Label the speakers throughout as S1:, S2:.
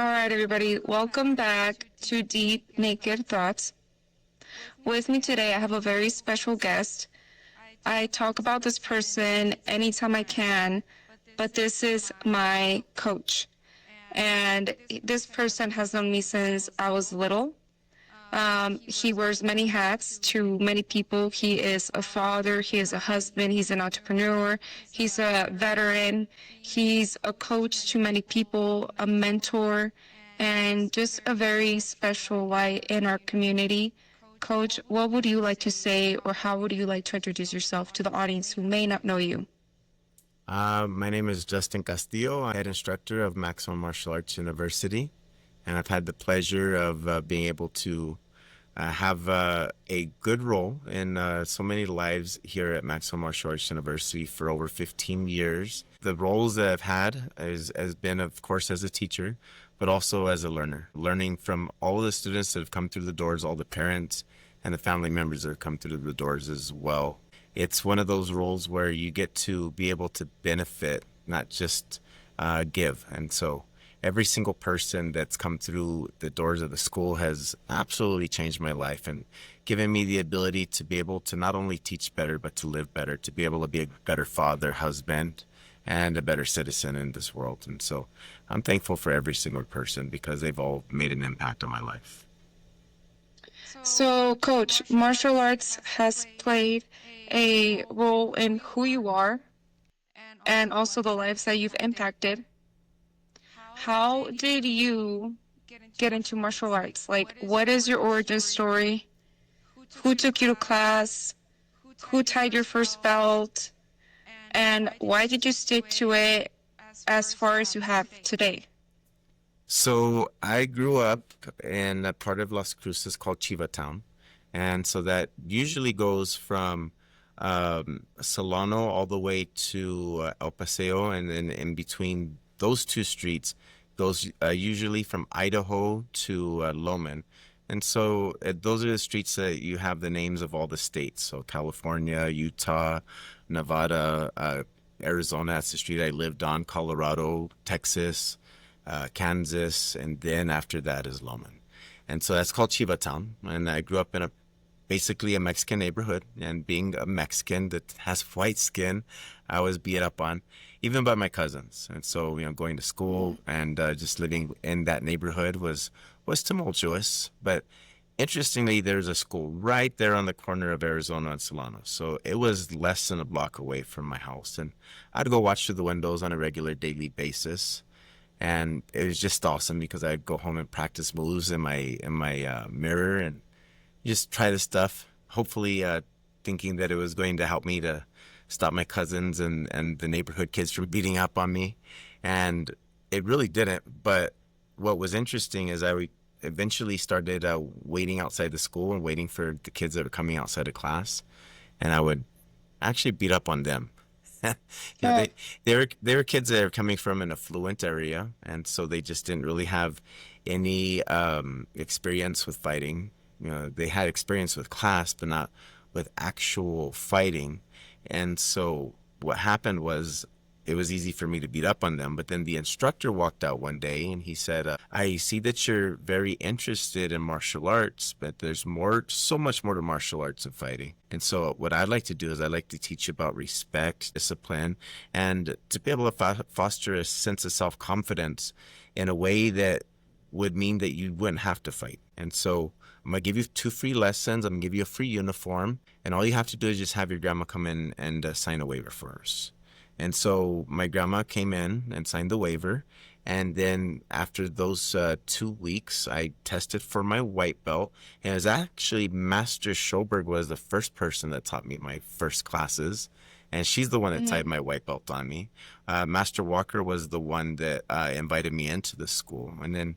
S1: All right, everybody, welcome back to Deep Naked Thoughts. With me today, I have a very special guest. I talk about this person anytime I can, but this is my coach. And this person has known me since I was little. He wears many hats to many people. He is a father, he is a husband, he's an entrepreneur, he's a veteran, he's a coach to many people, a mentor, and just a very special light in our community. Coach, what would you like to say, or how would you like to introduce yourself to the audience who may not know you?
S2: My name is Justin Castillo. I'm head instructor of Maximum Martial Arts University, and I've had the pleasure of being able to have a good role in so many lives here at Maximum Martial Arts University for over 15 years. The roles that I've had has been, of course, as a teacher, but also as a learner, learning from all of the students that have come through the doors, all the parents and the family members that have come through the doors as well. It's one of those roles where you get to be able to benefit, not just give. And so every single person that's come through the doors of the school has absolutely changed my life and given me the ability to be able to not only teach better, but to live better, to be able to be a better father, husband, and a better citizen in this world. And so I'm thankful for every single person because they've all made an impact on my life.
S1: So, Coach, martial arts has played a role in who you are and also the lives that you've impacted. How did you get into martial arts? Like, what is your origin story? Who took you to class? Who tied your first belt? And why did you stick to it as far as you have today?
S2: So I grew up in a part of Las Cruces called Chiva Town. And so that usually goes from Solano all the way to El Paseo. And then in between those two streets goes usually from Idaho to Loman. And so those are the streets that you have the names of all the states. So California, Utah, Nevada, Arizona, that's the street I lived on, Colorado, Texas, Kansas, and then after that is Loman. And so that's called Chiva Town. And I grew up in basically a Mexican neighborhood. And being a Mexican that has white skin, I was beat up on, even by my cousins. And so, going to school and just living in that neighborhood was tumultuous. But interestingly, there's a school right there on the corner of Arizona and Solano. So it was less than a block away from my house. And I'd go watch through the windows on a regular daily basis. And it was just awesome because I'd go home and practice moves in my mirror and just try this stuff, hopefully thinking that it was going to help me to stop my cousins and the neighborhood kids from beating up on me. And it really didn't. But what was interesting is I eventually started waiting outside the school and waiting for the kids that were coming outside of class. And I would actually beat up on them. They were kids that are coming from an affluent area, and so they just didn't really have any experience with fighting. They had experience with class, but not with actual fighting. And so what happened was it was easy for me to beat up on them. But then the instructor walked out one day and he said, I see that you're very interested in martial arts, but there's so much more to martial arts and fighting. And so what I'd like to do is I'd like to teach you about respect, discipline, and to be able to foster a sense of self-confidence in a way that would mean that you wouldn't have to fight. And so I'm going to give you 2 free lessons. I'm going to give you a free uniform. And all you have to do is just have your grandma come in and sign a waiver for us. And so my grandma came in and signed the waiver. And then after those 2 weeks, I tested for my white belt. And it was actually Master Schoberg was the first person that taught me my first classes. And she's the one that tied my white belt on me. Master Walker was the one that invited me into the school. And then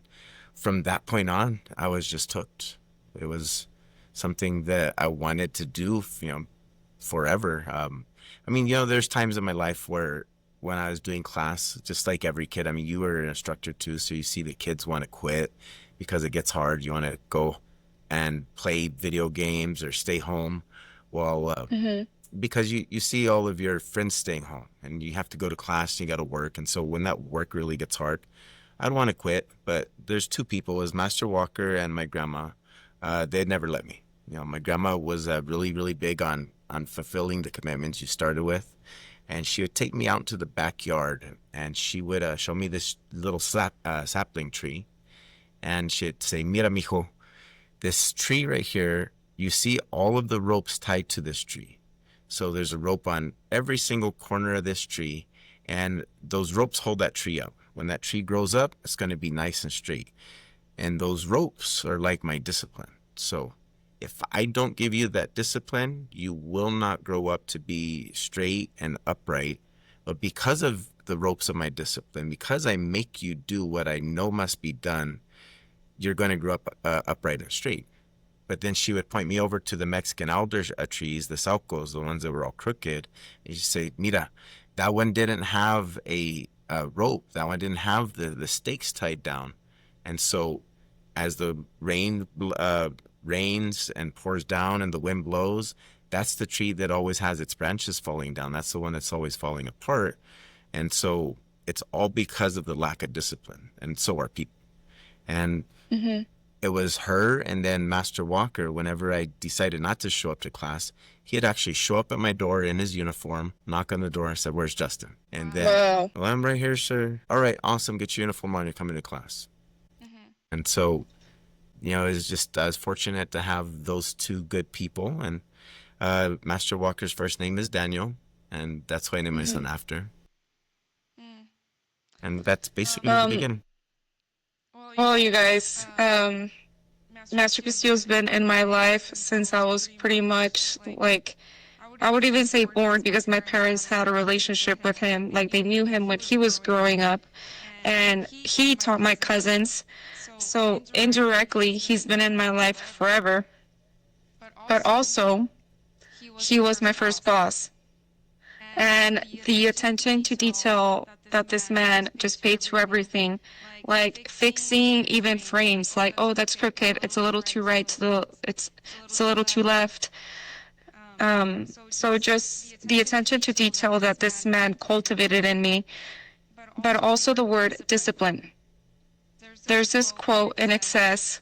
S2: from that point on, I was just hooked. It was something that I wanted to do, forever. There's times in my life where when I was doing class, just like every kid, you were an instructor too, so you see the kids want to quit because it gets hard. You want to go and play video games or stay home. Well, because you see all of your friends staying home and you have to go to class and you got to work. And so when that work really gets hard, I'd want to quit, but there's two people, it was Master Walker and my grandma. They'd never let me. You know, my grandma was really, really big on fulfilling the commitments you started with. And she would take me out into the backyard and she would show me this little sapling tree. And she'd say, Mira, mijo, this tree right here, you see all of the ropes tied to this tree. So there's a rope on every single corner of this tree, and those ropes hold that tree up. When that tree grows up, it's going to be nice and straight. And those ropes are like my discipline. So if I don't give you that discipline, you will not grow up to be straight and upright. But because of the ropes of my discipline, because I make you do what I know must be done, you're going to grow up upright and straight. But then she would point me over to the Mexican alder trees, the saucos, the ones that were all crooked. And she'd say, Mira, that one didn't have a rope. That one didn't have the stakes tied down. And so as the rain rains and pours down and the wind blows, that's the tree that always has its branches falling down. That's the one that's always falling apart. And so it's all because of the lack of discipline. And so are people. And it was her and then Master Walker, whenever I decided not to show up to class, he'd actually show up at my door in his uniform, knock on the door and said, where's Justin? And then,
S1: Wow.
S2: well, I'm right here, sir. All right, awesome. Get your uniform on. You're coming to class. And so, you know, it's just, I was fortunate to have those two good people. And Master Walker's first name is Daniel, and that's why I named my son after. And that's basically the
S1: Um,
S2: beginning.
S1: well, you guys, Master Castillo's been in my life since I was pretty much like, I would even say born, because my parents had a relationship with him. Like, they knew him when he was growing up, and he taught my cousins. So indirectly, he's been in my life forever. But also, he was my first boss. And the attention to detail that this man just paid to everything, like fixing even frames, like, oh, that's crooked, it's a little too right, it's a little too left. So just the attention to detail that this man cultivated in me, but also the word discipline. There's this quote in excess: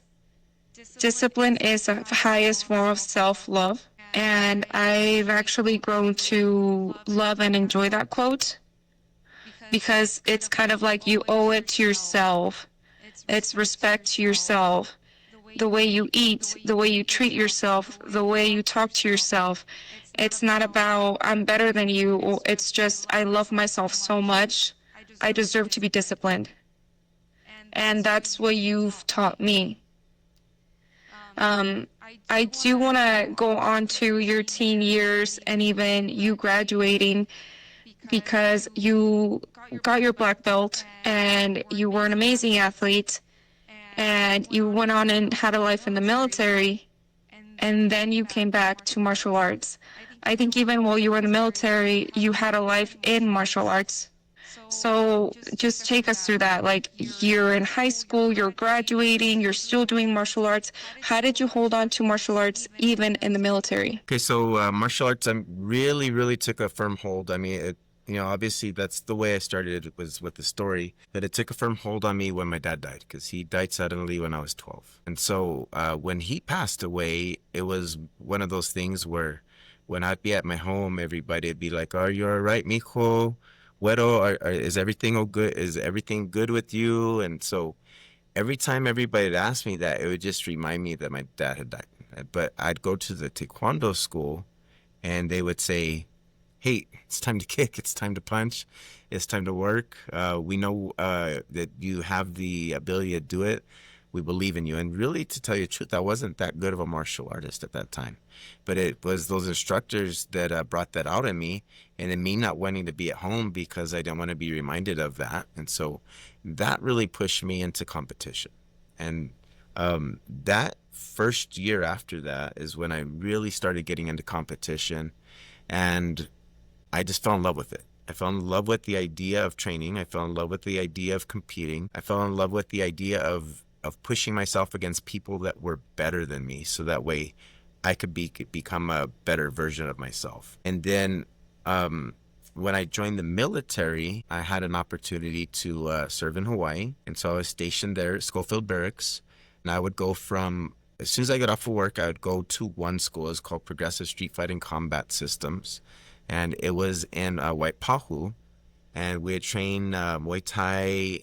S1: discipline is the highest form of self-love. And I've actually grown to love and enjoy that quote, because it's kind of like you owe it to yourself. It's respect to yourself. The way you eat, the way you treat yourself, the way you talk to yourself. It's not about I'm better than you. It's just I love myself so much. I deserve to be disciplined. And that's what you've taught me. I do want to go on to your teen years and even you graduating, because you got your black belt and you were an amazing athlete and you went on and had a life in the military, and then you came back to martial arts. I think even while you were in the military, you had a life in martial arts. So just take us through that. Like, you're in high school, you're graduating, you're still doing martial arts. How did you hold on to martial arts even in the military?
S2: Okay, so martial arts, I really took a firm hold. I mean, obviously that's the way I started, was with the story, but it took a firm hold on me when my dad died, because he died suddenly when I was 12. And so when he passed away, it was one of those things where when I'd be at my home, everybody would be like, are you all right, mijo? Güero, is everything good? Is everything good with you? And so every time everybody would ask me that, it would just remind me that my dad had died. But I'd go to the Taekwondo school and they would say, hey, it's time to kick, it's time to punch, it's time to work. We know that you have the ability to do it. We believe in you. And really, to tell you the truth, I wasn't that good of a martial artist at that time. But it was those instructors that brought that out in me, and in me not wanting to be at home because I didn't want to be reminded of that. And so that really pushed me into competition. And that first year after that is when I really started getting into competition, and I just fell in love with it. I fell in love with the idea of training. I fell in love with the idea of competing. I fell in love with the idea of pushing myself against people that were better than me, so that way I could become a better version of myself. And then When I joined the military, I had an opportunity to serve in Hawaii. And so I was stationed there at Schofield Barracks. And I would go from, as soon as I got off of work, I would go to one school. It's called Progressive Street Fighting Combat Systems. And it was in Waipahu. And we had trained Muay Thai,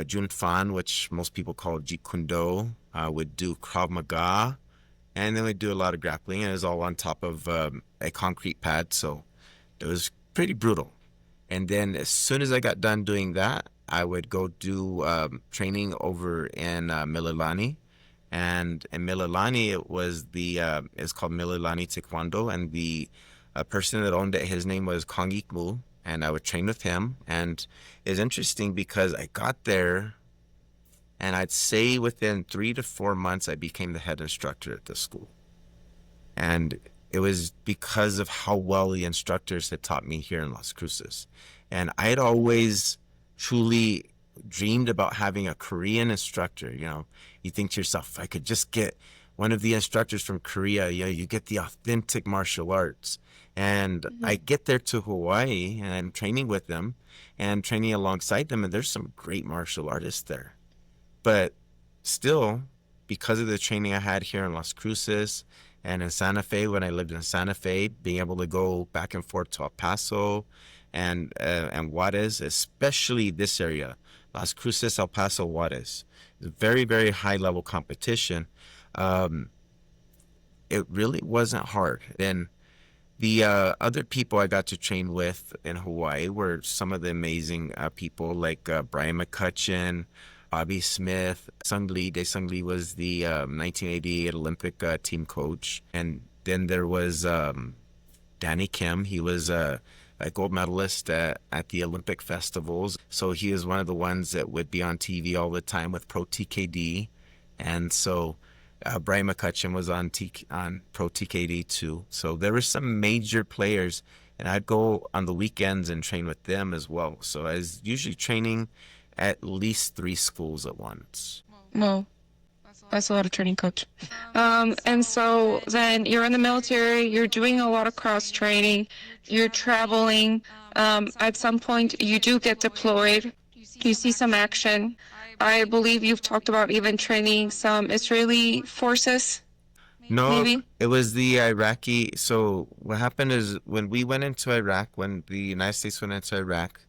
S2: Jun Fan, which most people call Jeet Kune Do. Would do Krav Maga. And then we'd do a lot of grappling. And it was all on top of a concrete pad. So it was pretty brutal. And then as soon as I got done doing that, I would go do training over in Mililani. And in Mililani, it was it's called Mililani Taekwondo. And the person that owned it, his name was Kong Ik Mu. And I would train with him. And it's interesting because I got there, and I'd say within 3 to 4 months, I became the head instructor at the school. And it was because of how well the instructors had taught me here in Las Cruces. And I had always truly dreamed about having a Korean instructor. You know, you think to yourself, if I could just get one of the instructors from Korea, you get the authentic martial arts. And I get there to Hawaii, and I'm training with them and training alongside them, and there's some great martial artists there. But still, because of the training I had here in Las Cruces and in Santa Fe, when I lived in Santa Fe, being able to go back and forth to El Paso and Juarez, especially this area, Las Cruces, El Paso, Juarez, very, very high level competition. It really wasn't hard. Then the other people I got to train with in Hawaii were some of the amazing people like Brian McCutcheon, Bobby Smith, Sung Lee. Dae Sung Lee was the 1988 Olympic team coach. And then there was Danny Kim. He was a gold medalist at the Olympic festivals. So he is one of the ones that would be on TV all the time with Pro TKD. And so Brian McCutcheon was on Pro TKD too. So there were some major players, and I'd go on the weekends and train with them as well. So I was usually training at least 3 schools at once.
S1: Well, that's a lot of training, coach. And so then you're in the military, you're doing a lot of cross training, you're traveling. At some point, you do get deployed, you see some action. I believe you've talked about even training some Israeli forces,
S2: No,
S1: maybe?
S2: it was the Iraqi. So what happened is when we went into Iraq, when the United States went into Iraq,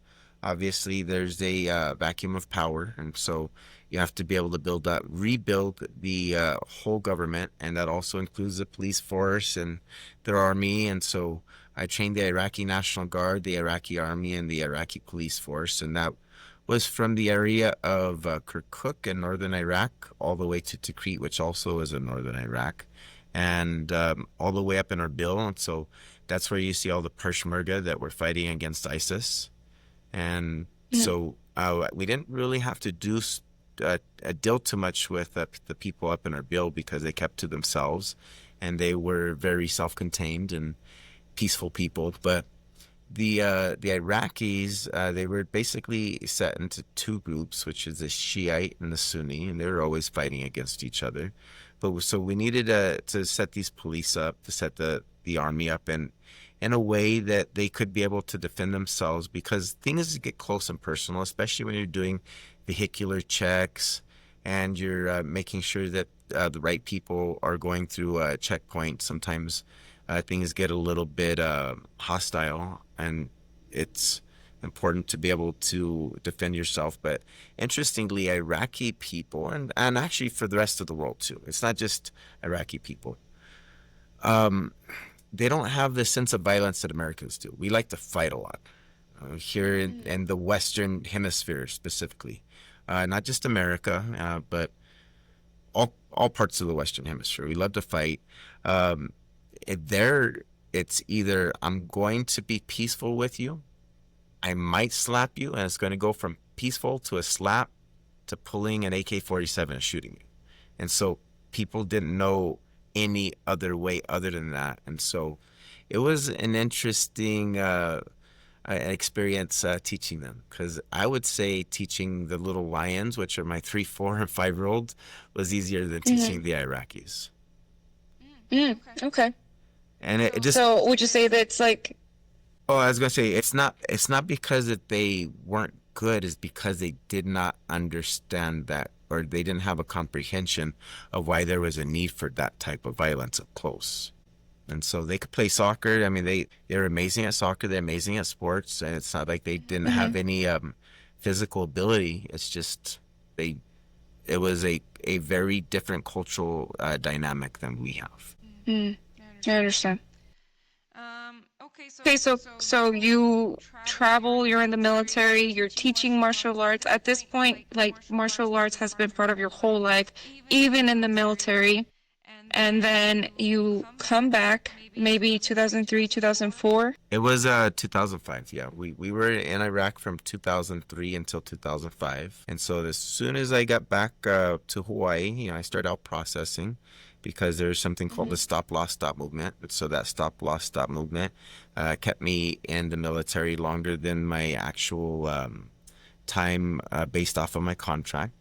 S2: obviously there's a vacuum of power. And so you have to be able to rebuild the whole government. And that also includes the police force and their army. And so I trained the Iraqi National Guard, the Iraqi Army, and the Iraqi police force. And that was from the area of Kirkuk in northern Iraq all the way to Tikrit, which also is in northern Iraq, and all the way up in Erbil. And so that's where you see all the Peshmerga that were fighting against ISIS. And so we didn't really have to deal too much with the people up in Erbil because they kept to themselves, and they were very self-contained and peaceful people. But the Iraqis, they were basically set into 2 groups, which is the Shiite and the Sunni, and they were always fighting against each other. But so we needed to set these police up, to set the army up in a way that they could be able to defend themselves, because things get close and personal, especially when you're doing vehicular checks and you're making sure that the right people are going through a checkpoint. Sometimes things get a little bit hostile, and it's important to be able to defend yourself. But interestingly, Iraqi people, and actually for the rest of the world too, it's not just Iraqi people, they don't have the sense of violence that Americans do. We like to fight a lot here in the Western Hemisphere specifically, not just America, but all parts of the Western Hemisphere. We love to fight. It's either I'm going to be peaceful with you, I might slap you, and it's going to go from peaceful to a slap to pulling an AK-47 and shooting you. And so people didn't know any other way other than that. And so it was an interesting experience teaching them, because I would say teaching the little lions, which are my 3, 4, and 5-year-olds, was easier than teaching the Iraqis.
S1: Okay.
S2: And it just,
S1: So would you say that it's like
S2: Oh, I was gonna say it's not because that they weren't good, it's because they did not understand that, or they didn't have a comprehension of why there was a need for that type of violence up close. And so they could play soccer. I mean, they're amazing at soccer. They're amazing at sports, and it's not like they didn't
S1: Mm-hmm.
S2: have any physical ability. It's just they it was a very different cultural dynamic than we have.
S1: Mm, I understand. Okay, so you travel, you're in the military, you're teaching martial arts. At this point, like martial arts has been part of your whole life, even in the military. And then you come back, maybe 2003, 2004.
S2: It was 2005. Yeah, we were in Iraq from 2003 until 2005, and so as soon as I got back to Hawaii, I started out processing because there's something called the
S1: Mm-hmm.
S2: stop loss stop movement. So that stop loss stop movement kept me in the military longer than my actual time based off of my contract.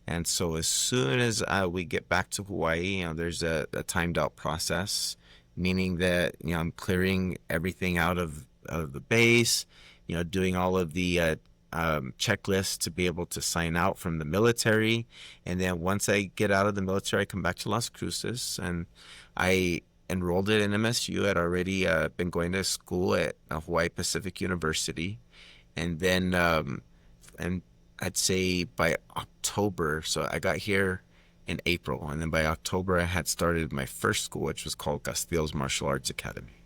S2: And so as soon as we get back to Hawaii, there's a timed out process, meaning that, I'm clearing everything out of the base, doing all of the checklists to be able to sign out from the military. And then once I get out of the military, I come back to Las Cruces and I enrolled at an MSU. I'd already been going to school at Hawaii Pacific University. And then and I'd say by October, so I got here in April, and then by October I had started my first school, which was called Castillo's Martial Arts Academy.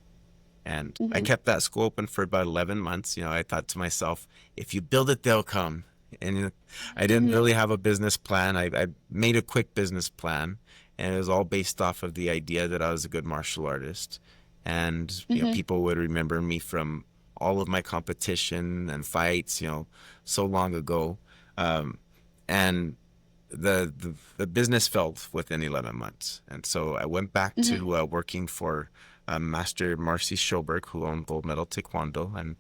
S2: And I
S1: Mm-hmm.
S2: kept that school open for about 11 months. I thought to myself, if you build it, they'll come. And I didn't
S1: Mm-hmm.
S2: really have a business plan. I made a quick business plan, and it was all based off of the idea that I was a good martial artist. And,
S1: Mm-hmm.
S2: people would remember me from all of my competition and fights, so long ago. Um, and the business failed within 11 months. And so I went back
S1: Mm-hmm.
S2: to working for Master Marcy Schoberg, who owned Gold Medal Taekwondo. And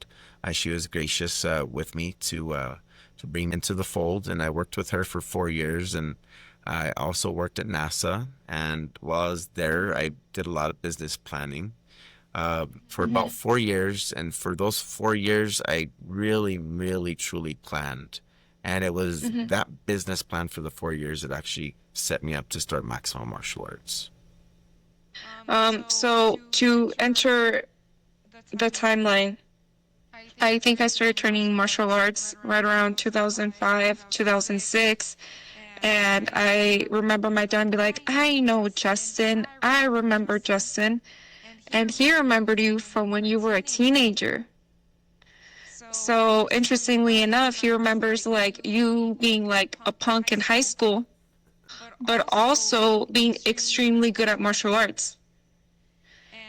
S2: she was gracious with me to bring me into the fold. And I worked with her for 4 years. And I also worked at NASA. And while I was there, I did a lot of business planning for about
S1: Mm-hmm.
S2: 4 years. And for those 4 years, I really, really, truly planned. And it was
S1: Mm-hmm.
S2: that business plan for the 4 years that actually set me up to start Maximum Martial Arts.
S1: So to enter the timeline, I think I started training martial arts right around 2005, 2006. And I remember my dad be like, I know Justin. I remember Justin. And he remembered you from when you were a teenager. So interestingly enough, he remembers like you being like a punk in high school, but also being extremely good at martial arts.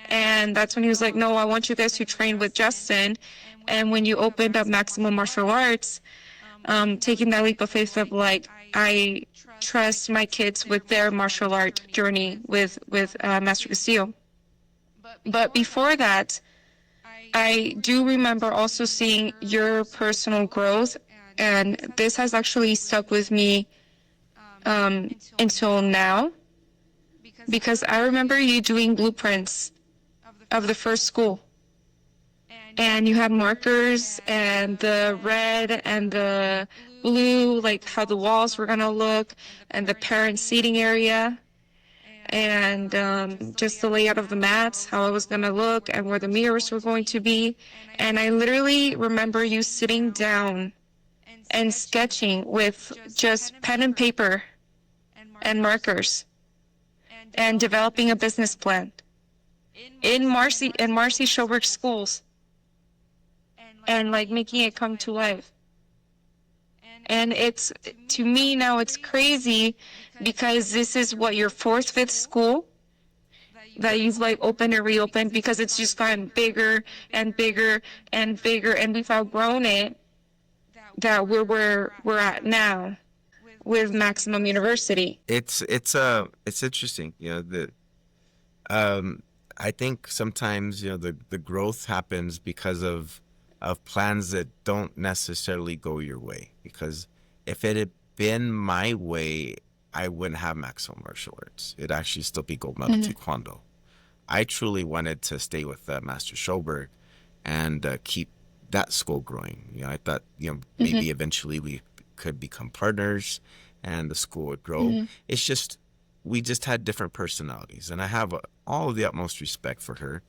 S1: And that's when he was like, no, I want you guys to train with Justin. And when you opened up Maximum Martial Arts, taking that leap of faith of like, I trust my kids with their martial art journey with Master Castillo. But before that, I do remember also seeing your personal growth, and this has actually stuck with me until now because I remember you doing blueprints of the first school, and you had markers and the red and the blue, like how the walls were gonna look, and the parent seating area, and just the layout of the mats, how it was going to look, and where the mirrors were going to be. And I literally remember you sitting down and sketching with just pen and paper and markers and developing a business plan in Marcy Schoberg schools and like making it come to life. And it's, to me now, it's crazy because this is what, your fourth, fifth school that you've like opened and reopened, because it's just gotten bigger and bigger and bigger, and we've outgrown it, that we're at now with Maximum University.
S2: It's interesting, that I think sometimes the growth happens because of plans that don't necessarily go your way. Because if it had been my way, I wouldn't have Maximum Martial Arts. It'd actually still be Gold Medal
S1: Mm-hmm.
S2: Taekwondo. I truly wanted to stay with Master Schoberg, and keep that school growing. I thought,
S1: Mm-hmm.
S2: maybe eventually we could become partners and the school would grow.
S1: Mm-hmm.
S2: It's just, we just had different personalities, and I have all of the utmost respect for her.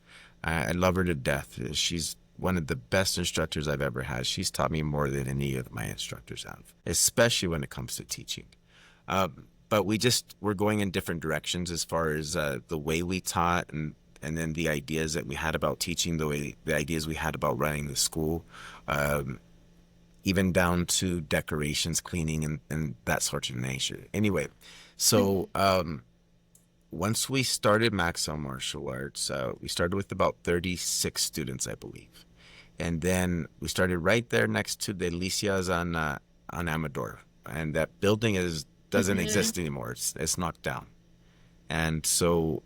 S2: I love her to death. She's one of the best instructors I've ever had. She's taught me more than any of my instructors have, especially when it comes to teaching. But we're going in different directions as far as the way we taught, and then the ideas that we had about teaching, the ideas we had about running the school, um, even down to decorations, cleaning, and that sort of nature. Anyway, so once we started Maxwell Martial Arts, we started with about 36 students, I believe. And then we started right there next to the Delicias on Amador. And that building doesn't
S1: Mm-hmm.
S2: exist anymore. It's knocked down. And so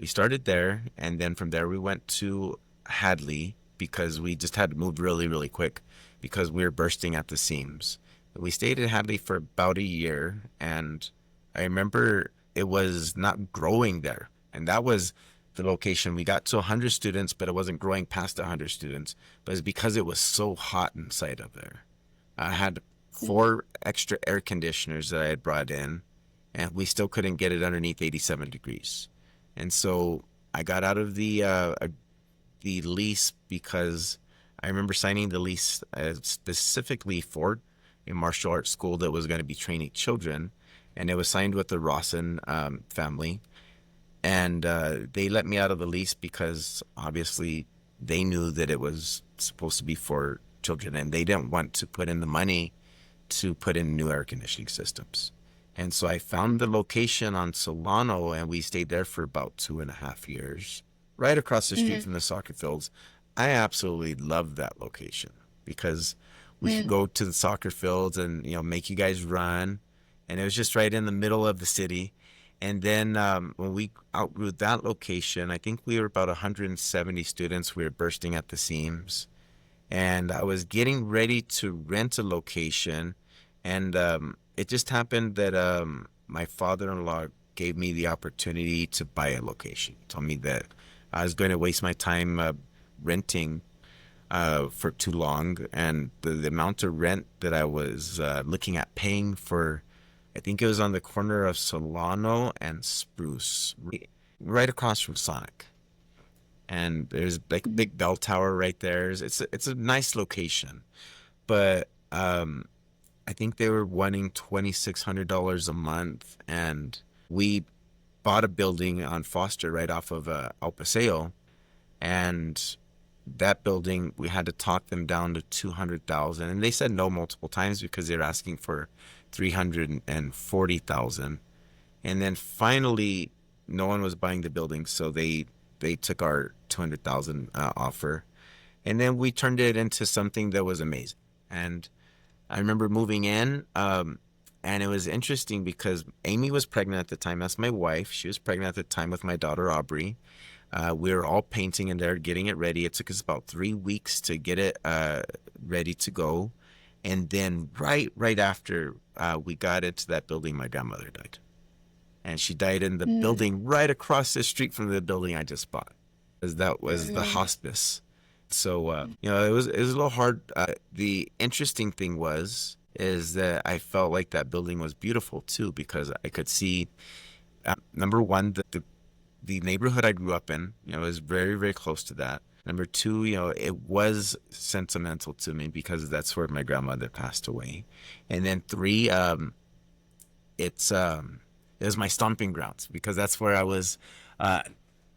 S2: we started there. And then from there, we went to Hadley because we just had to move really, really quick because we were bursting at the seams. We stayed at Hadley for about a year. And I remember it was not growing there. And that was the location. We got to 100 students, but it wasn't growing past 100 students. But it's because it was so hot inside of there. I had 4 extra air conditioners that I had brought in, and we still couldn't get it underneath 87 degrees. And so I got out of the lease because I remember signing the lease specifically for a martial arts school that was going to be training children, and it was signed with the Rawson family. And they let me out of the lease because obviously they knew that it was supposed to be for children, and they didn't want to put in the money to put in new air conditioning systems. And so I found the location on Solano, and we stayed there for about 2.5 years, right across the street
S1: Mm-hmm.
S2: from the soccer fields. I absolutely loved that location because we could
S1: Mm-hmm.
S2: go to the soccer fields and make you guys run, and it was just right in the middle of the city. And then when we outgrew that location, I think we were about 170 students. We were bursting at the seams, and I was getting ready to rent a location, and it just happened that my father-in-law gave me the opportunity to buy a location. He told me that I was going to waste my time renting for too long, and the amount of rent that I was looking at paying for, I think it was on the corner of Solano and Spruce, right across from Sonic. And there's like a big bell tower right there. It's a nice location, but I think they were wanting $2,600 a month, and we bought a building on Foster right off of El Paseo, and that building we had to talk them down to 200,000, and they said no multiple times because they were asking for 340,000, and then finally no one was buying the building, so they took our 200,000 offer, and then we turned it into something that was amazing. And I remember moving in, and it was interesting because Amy was pregnant at the time. That's my wife. She was pregnant at the time with my daughter Aubrey. We were all painting in there, getting it ready. It took us about 3 weeks to get it ready to go. And then right after we got into that building, my grandmother died. And she died in the building right across the street from the building I just bought. Because that was the
S1: Mm-hmm.
S2: hospice. So it was a little hard. The interesting thing is that I felt like that building was beautiful too because I could see number one the neighborhood I grew up in. Was very very close to that. Number two, it was sentimental to me because that's where my grandmother passed away. And then three, it was my stomping grounds because that's where I was. Uh,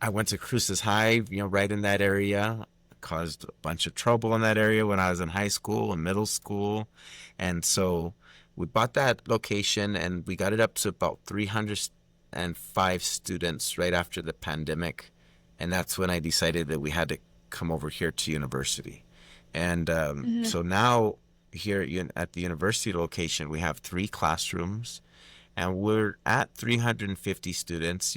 S2: I went to Cruces High, right in that area. Caused a bunch of trouble in that area when I was in high school and middle school, and so we bought that location and we got it up to about 305 students right after the pandemic, and that's when I decided that we had to come over here to university, and
S1: Mm-hmm.
S2: so now here at the university location we have 3 classrooms and we're at 350 students.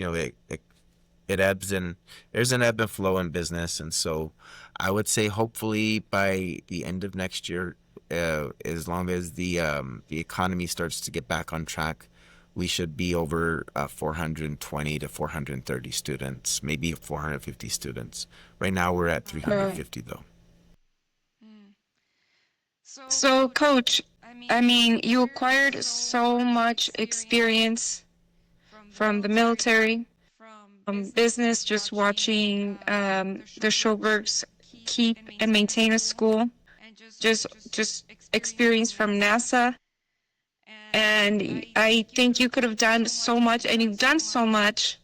S2: It ebbs and there's an ebb and flow in business. And so I would say hopefully by the end of next year, as long as the economy starts to get back on track, we should be over 420 to 430 students, maybe 450 students. Right now we're at
S1: Wow.
S2: 350 though.
S1: So, Coach, I mean, you acquired so much experience from the military, business, just watching the Schobergs keep and maintain a school, just experience from NASA. And I think you could have done so much, and you've done so much.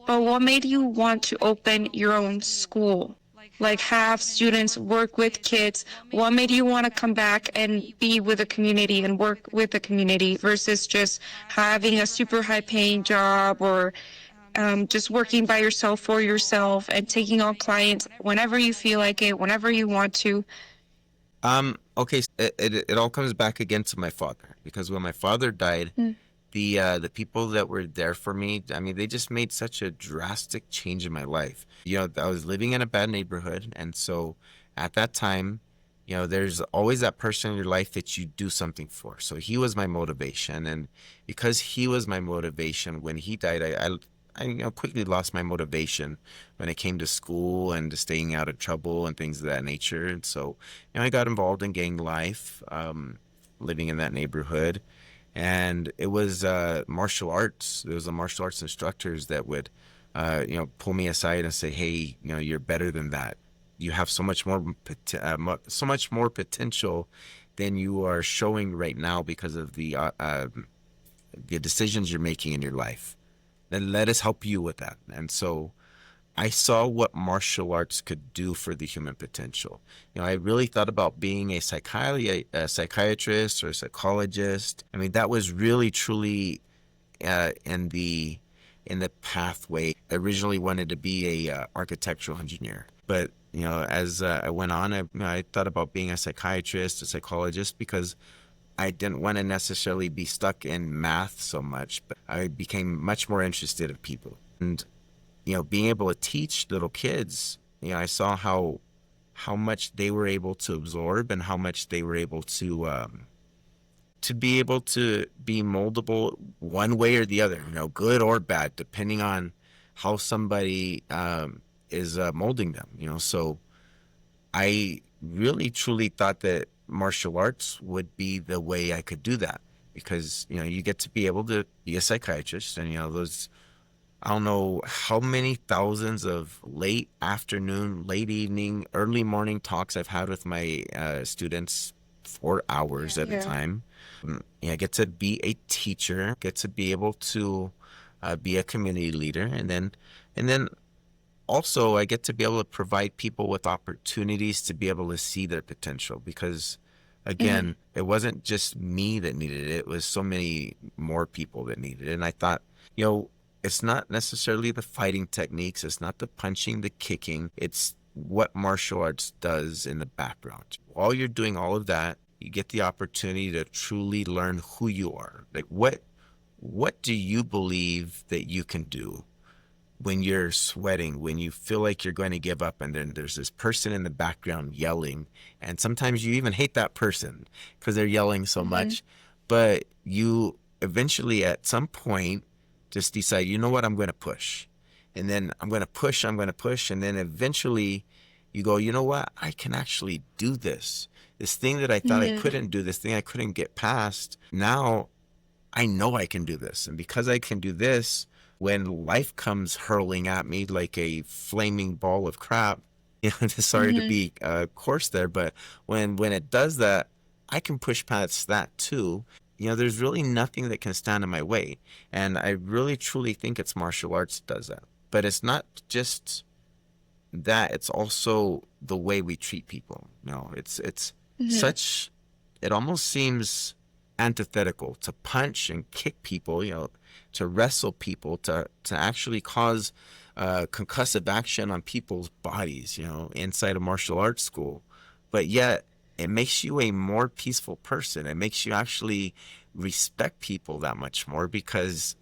S1: But what made you want to open your own school? Like have students work with kids? What made you want to come back and be with the community and work with the community versus just having a super high paying job or just working by yourself for yourself and taking on clients whenever you feel like it, whenever you want to?
S2: Okay, it all comes back again to my father, because when my father died,
S1: Mm.
S2: the people that were there for me, I mean, they just made such a drastic change in my life. I was living in a bad neighborhood, and so at that time, there's always that person in your life that you do something for. So he was my motivation, and because he was my motivation, when he died, I quickly lost my motivation when it came to school and to staying out of trouble and things of that nature. And so, I got involved in gang life, living in that neighborhood. And it was martial arts. There was the martial arts instructors that would, pull me aside and say, "Hey, you're better than that. You have so much more, so much more potential than you are showing right now because of the decisions you're making in your life. Then let us help you with that." And so I saw what martial arts could do for the human potential. I really thought about being a psychiatrist or a psychologist. I mean, that was really truly in the pathway. I originally wanted to be a architectural engineer, but as I went on, I thought about being a psychiatrist, a psychologist, because I didn't want to necessarily be stuck in math so much, but I became much more interested in people. And being able to teach little kids, I saw how much they were able to absorb and how much they were able to be able to be moldable one way or the other, good or bad, depending on how somebody is molding them. So I really truly thought that martial arts would be the way I could do that, because you get to be able to be a psychiatrist, and those, I don't know how many thousands of late afternoon, late evening, early morning talks I've had with my students for hours at a
S1: Yeah.
S2: time. I get to be a teacher, get to be able to be a community leader, and then also I get to be able to provide people with opportunities to be able to see their potential, because
S1: Hmm.
S2: again, it wasn't just me that needed it. It was so many more people that needed it. And I thought, it's not necessarily the fighting techniques. It's not the punching, the kicking. It's what martial arts does in the background. While you're doing all of that, you get the opportunity to truly learn who you are. Like what do you believe that you can do when you're sweating, when you feel like you're going to give up, and then there's this person in the background yelling, and sometimes you even hate that person because they're yelling so
S1: Hmm.
S2: much, but you eventually at some point just decide, you know what, I'm going to push. And then I'm going to push, and then eventually you go, you know what, I can actually do this. This thing that I thought I
S1: Hmm.
S2: couldn't do, this thing I couldn't get past, now I know I can do this. And because I can do this, when life comes hurling at me like a flaming ball of crap, sorry to
S1: Hmm.
S2: be coarse there, but when it does that, I can push past that too. There's really nothing that can stand in my way. And I really truly think it's martial arts that does that. But it's not just that, it's also the way we treat people. It's
S1: Hmm.
S2: such, it almost seems antithetical to punch and kick people, to wrestle people, to actually cause concussive action on people's bodies, inside a martial arts school. But yet it makes you a more peaceful person. It makes you actually respect people that much more, because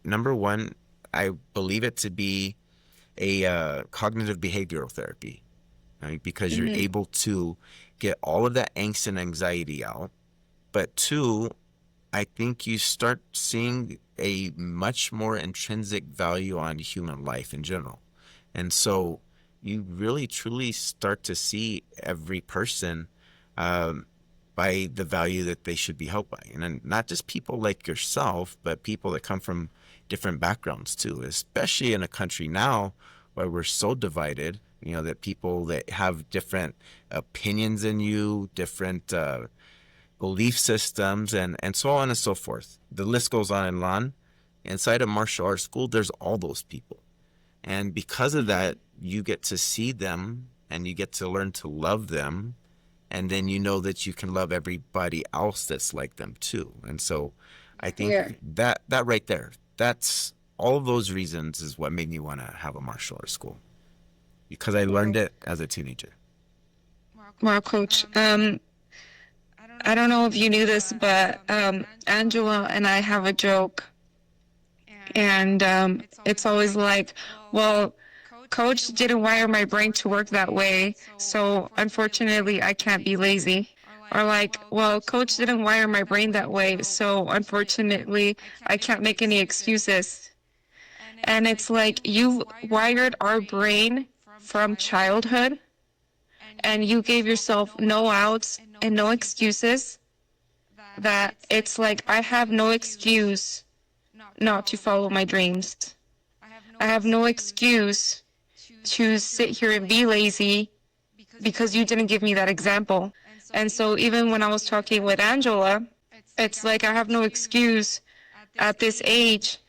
S2: number one, I believe it to be a cognitive behavioral therapy, right? Because you're able to get all of that angst and anxiety out. But two, I think you start seeing a much more intrinsic value on human life in general. And so you really truly start to see every person um, by the value that they should be held by. And then not just people like yourself, but people that come from different backgrounds too, especially in a country now where we're so divided, that people that have different opinions than you, different belief systems, and so on and so forth. The list goes on and on. Inside a martial arts school, there's all those people. And because of that, you get to see them and you get to learn to love them. And then you know that you can love everybody else that's like them too. And so I think
S1: Yeah.
S2: that right there, that's all of those reasons is what made me want to have a martial arts school because I learned it as a teenager.
S1: Wow, coach. I don't know if you knew this, but Angela and I have a joke, and it's always like, well, coach didn't wire my brain to work that way, so unfortunately I can't be lazy. Or like, well, coach didn't wire my brain that way, so unfortunately I can't make any excuses. And it's like you wired our brain from childhood and you gave yourself no outs and no excuses, that it's like I have no excuse not to follow my dreams. I have no excuse to sit here and be lazy because you didn't give me that example. And so even when I was talking with Angela, it's like I have no excuse at this age.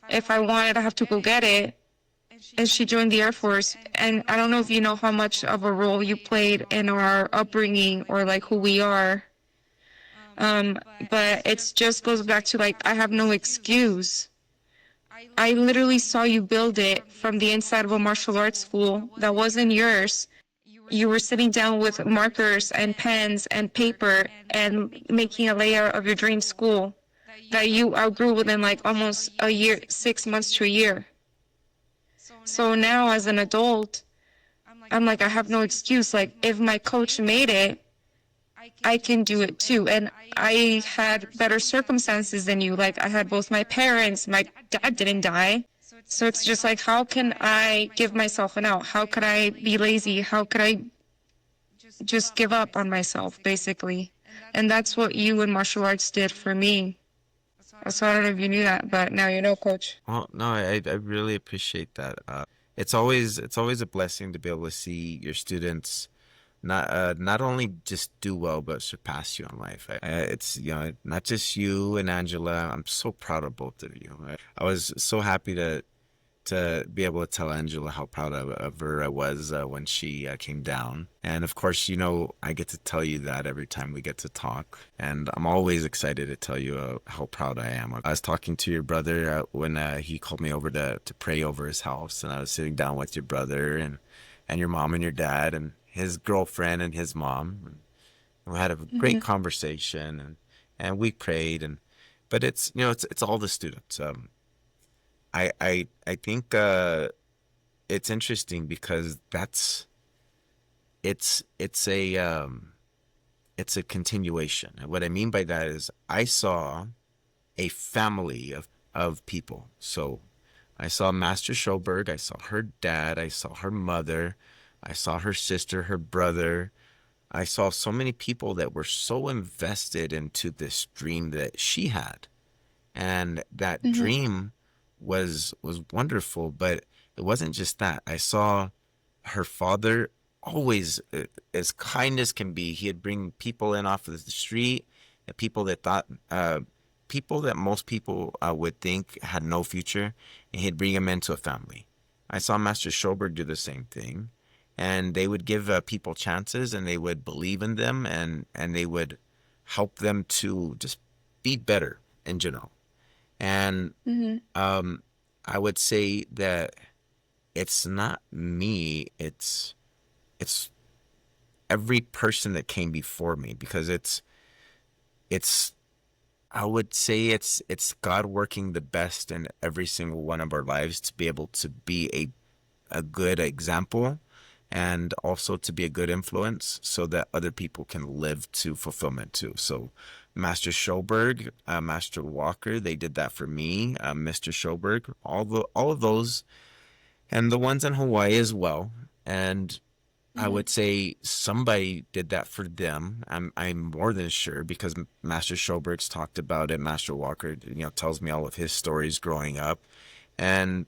S1: If I wanted, I have to go get it. And she joined the Air Force. And I don't know if you know how much of a role you played in our upbringing or like who we are. But it just goes back to like, I have no excuse. I literally saw you build it from the inside of a martial arts school that wasn't yours. You were sitting down with markers and pens and paper and making a layout of your dream school that you outgrew within like almost a year, 6 months to a year. So now as an adult, I'm like, I have no excuse. Like, if my coach made it, I can do it too. And I had better circumstances than you. Like, I had both my parents, my dad didn't die. So it's just like, how can I give myself an out? How could I be lazy? How could I just give up on myself, basically? And that's what you and martial arts did for me. So I don't know if you knew that, but now you know, coach.
S2: Well, no, I really appreciate that. It's always a blessing to be able to see your students not only just do well but surpass you in life. It's not just you and Angela. I'm so proud of both of you. I was so happy to be able to tell Angela how proud of her I was when she came down. And of course, I get to tell you that every time we get to talk. And I'm always excited to tell you how proud I am. I was talking to your brother when he called me over to pray over his house. And I was sitting down with your brother and your mom and your dad and his girlfriend and his mom. And we had a great conversation and we prayed. But it's all the students. I think it's interesting because it's a continuation. And what I mean by that is I saw a family of people. So I saw Master Schoberg, I saw her dad, I saw her mother, I saw her sister, her brother. I saw so many people that were so invested into this dream that she had. And that dream was wonderful, but it wasn't just that. I saw her father always as kind as can be. He'd bring people in off of the street, people that thought people that most people would think had no future, and he'd bring them into a family. I saw Master Schoberg do the same thing, and they would give people chances, and they would believe in them, and they would help them to just be better in general. And I would say that it's not me, it's every person that came before me because it's I would say it's God working the best in every single one of our lives to be able to be a good example and also to be a good influence so that other people can live to fulfillment too. So Master Schoberg, Master Walker, they did that for me. Mr. Schoberg, all of those, and the ones in Hawaii as well. And I
S1: Mm-hmm.
S2: would say somebody did that for them. I'm more than sure because Master Schoberg's talked about it. Master Walker, tells me all of his stories growing up, and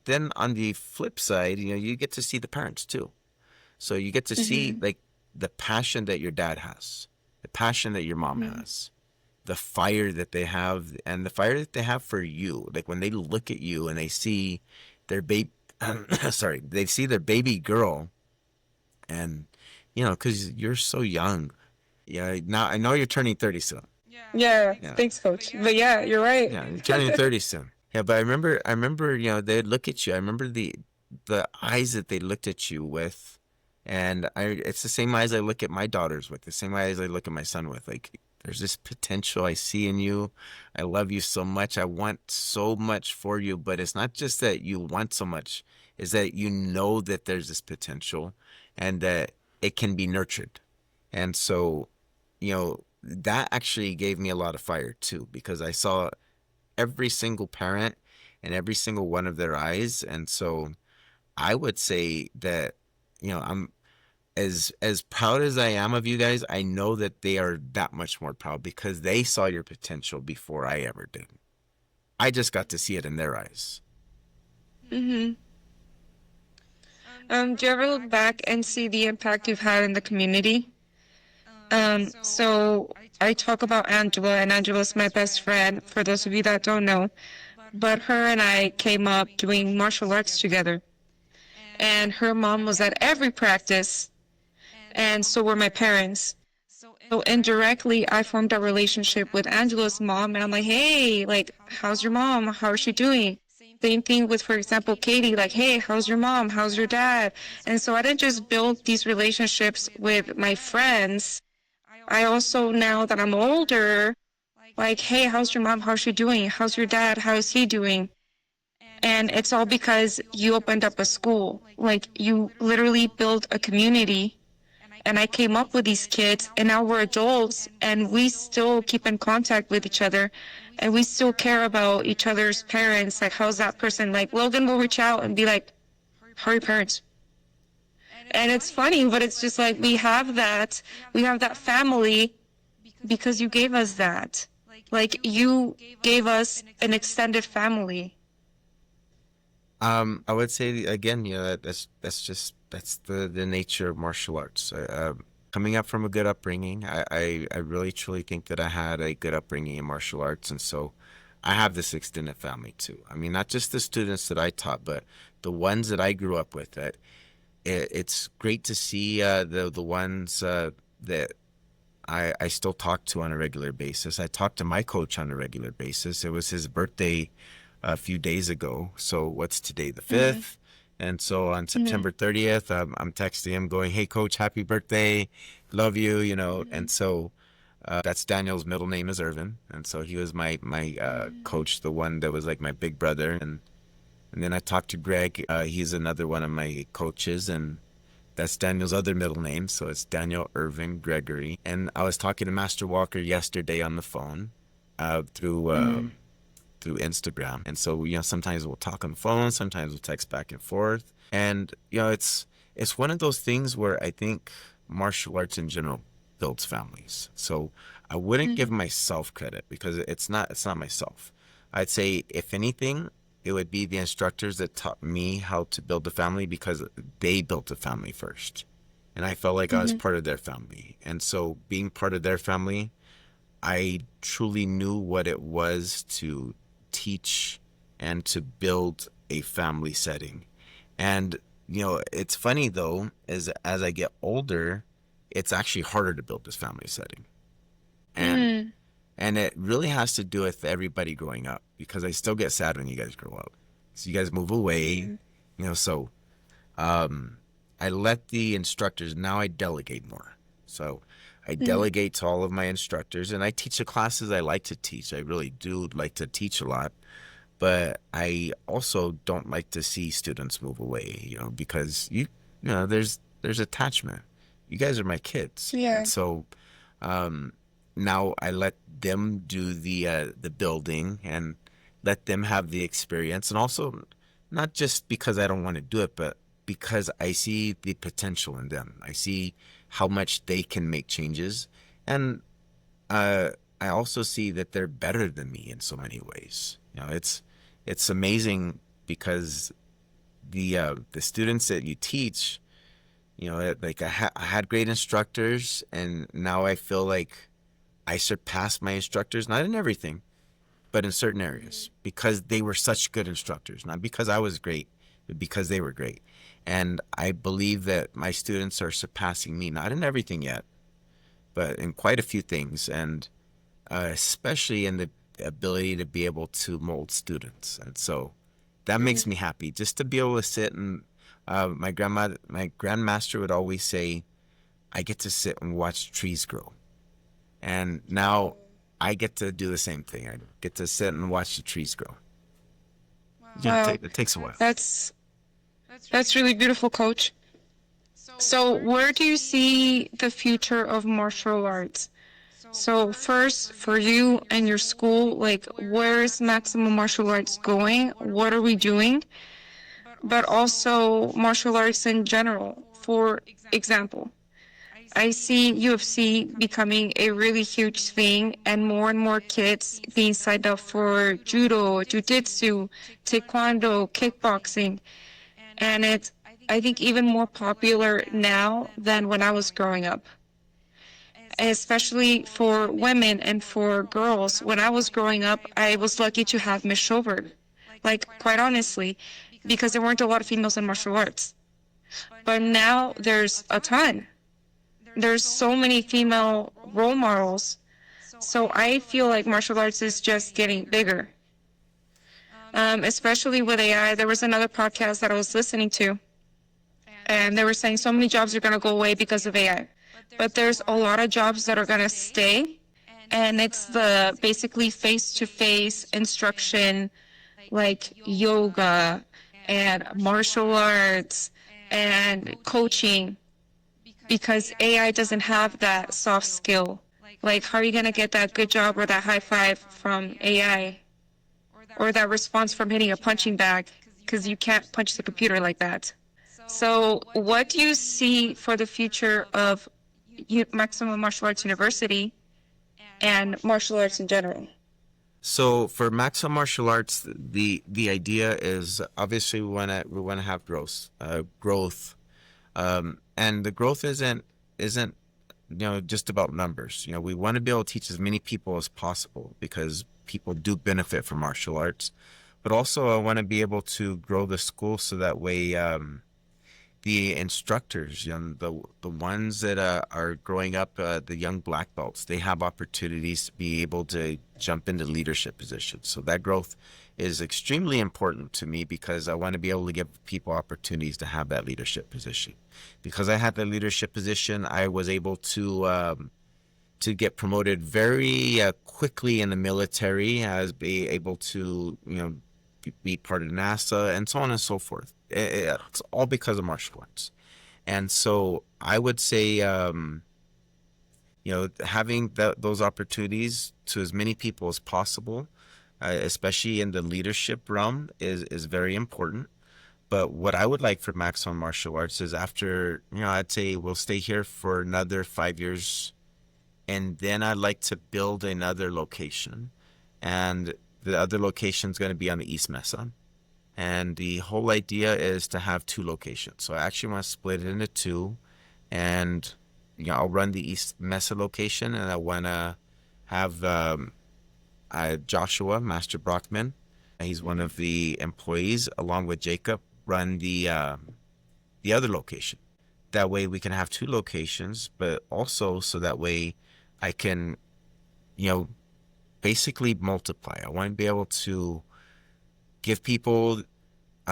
S2: then on the flip side, you get to see the parents too. So you get to see
S1: Mm-hmm.
S2: like the passion that your dad has, the passion that your mom
S1: Mm-hmm.
S2: has, the fire that they have, and the fire that they have for you. Like when they look at you and they see their baby, sorry, they see their baby girl, and because you're so young. Yeah, now I know you're turning 30 soon.
S1: Yeah,
S2: Yeah,
S1: thanks, coach. But yeah, you're right.
S2: yeah, you're turning 30 soon. Yeah, but I remember, they'd look at you. I remember the eyes that they looked at you with, and it's the same eyes I look at my daughters with, the same eyes I look at my son with. Like, there's this potential I see in you. I love you so much. I want so much for you, but it's not just that you want so much, is that you know that there's this potential and that it can be nurtured. And so, that actually gave me a lot of fire too, because I saw every single parent and every single one of their eyes. And so I would say that, I'm as proud as I am of you guys, I know that they are that much more proud because they saw your potential before I ever did. I just got to see it in their eyes.
S1: Mm-hmm. Do you ever look back and see the impact you've had in the community? So I talk about Angela, and Angela's my best friend, for those of you that don't know. But her and I came up doing martial arts together. And her mom was at every practice, and so were my parents. So indirectly, I formed a relationship with Angela's mom, and I'm like, hey, like, how's your mom? How is she doing? Same thing with, for example, Katie, like, hey, how's your mom? How's your dad? And so I didn't just build these relationships with my friends. I also, now that I'm older, like, hey, how's your mom? How's she doing? How's your dad? How is he doing? And it's all because you opened up a school. Like, you literally built a community. And I came up with these kids, and now we're adults, and we still keep in contact with each other, and we still care about each other's parents. Like, how's that person? Like, Logan will reach out and be like, how are your parents? And it's funny, but it's just like we have that family because you gave us that. Like, you gave us an extended family.
S2: I would say again, that's the nature of martial arts. Coming up from a good upbringing, I really truly think that I had a good upbringing in martial arts, and so I have this extended family too. I mean, not just the students that I taught, but the ones that I grew up with. That it's great to see the ones that I still talk to on a regular basis. I talk to my coach on a regular basis. It was his birthday a few days ago. So what's today, the
S1: Mm-hmm.
S2: 5th? And so on
S1: Mm-hmm.
S2: September 30th, I'm texting him going, hey, coach, happy birthday. Love you.
S1: Mm-hmm.
S2: And so that's Daniel's middle name is Irvin. And so he was my coach, the one that was like my big brother. And then I talked to Greg. He's another one of my coaches. And that's Daniel's other middle name. So it's Daniel Irvin Gregory. And I was talking to Master Walker yesterday on the phone
S1: Mm-hmm.
S2: through Instagram. And so, sometimes we'll talk on the phone, sometimes we'll text back and forth. And, it's one of those things where I think martial arts in general builds families. So I wouldn't give myself credit because it's not myself. I'd say if anything, it would be the instructors that taught me how to build a family because they built a family first. And I felt like I was
S1: Mm-hmm.
S2: part of their family. And so being part of their family, I truly knew what it was to teach and to build a family setting. And it's funny though, as I get older, it's actually harder to build this family setting. And
S1: Mm-hmm.
S2: and it really has to do with everybody growing up because I still get sad when you guys grow up. So you guys move away, so um, I let the instructors, now I delegate more. So I
S1: Mm-hmm.
S2: delegate to all of my instructors and I teach the classes I like to teach. I really do like to teach a lot, but I also don't like to see students move away, because there's attachment. You guys are my kids. And
S1: Yeah.
S2: so now I let them do the building and let them have the experience, and also not just because I don't want to do it, but because I see the potential in them. I see how much they can make changes, and I also see that they're better than me in so many ways. It's amazing because the students that you teach, like I had great instructors, and now I feel like I surpassed my instructors, not in everything, but in certain areas, because they were such good instructors, not because I was great, but because they were great. And I believe that my students are surpassing me, not in everything yet, but in quite a few things, and especially in the ability to be able to mold students. And so that makes me happy, just to be able to sit and my grandmaster would always say, I get to sit and watch trees grow. And now I get to do the same thing. I get to sit and watch the trees grow.
S1: Wow,
S2: It takes a while.
S1: that's really beautiful, Coach. So, where do you see the future of martial arts? So, first, for you and your school, like, where is Maximum Martial Arts going? What are we doing? But also martial arts in general. For example, I see UFC becoming a really huge thing, and more kids being signed up for judo, jujitsu, taekwondo, kickboxing, and it's, I think, even more popular now than when I was growing up, especially for women and for girls. When I was growing up, I was lucky to have Miss Schobert, like, quite honestly, because there weren't a lot of females in martial arts. But now there's a ton. There's so many female role models. So I feel like martial arts is just getting bigger. Especially with AI. There was another podcast that I was listening to, and they were saying so many jobs are going to go away because of AI. But there's a lot of jobs that are going to stay, and it's the basically face-to-face instruction, like yoga and martial arts and coaching, because AI doesn't have that soft skill. Like, how are you going to get that good job or that high five from AI, or that response from hitting a punching bag? Because you can't punch the computer like that. So, what do you see for the future of Maximum Martial Arts University and martial arts in general?
S2: So for Maximum Martial Arts, the idea is obviously we want to have growth, and the growth isn't just about numbers. We want to be able to teach as many people as possible because people do benefit from martial arts, but also I want to be able to grow the school so that way the instructors, the ones that are growing up, the young black belts, they have opportunities to be able to jump into leadership positions. So that growth is extremely important to me because I want to be able to give people opportunities to have that leadership position. Because I had the leadership position, I was able to get promoted very quickly in the military, as be able to be part of NASA and so on and so forth. It's all because of martial arts. And so I would say, having those opportunities to as many people as possible, especially in the leadership realm, is very important. But what I would like for Maximum Martial Arts is after, I'd say we'll stay here for another 5 years, and then I'd like to build another location. And the other location is going to be on the East Mesa. And the whole idea is to have two locations. So I actually want to split it into two. And I'll run the East Mesa location, and I want to have Joshua, Master Brockman. He's one of the employees, along with Jacob, run the other location. That way we can have two locations, but also so that way I can, basically multiply. I want to be able to give people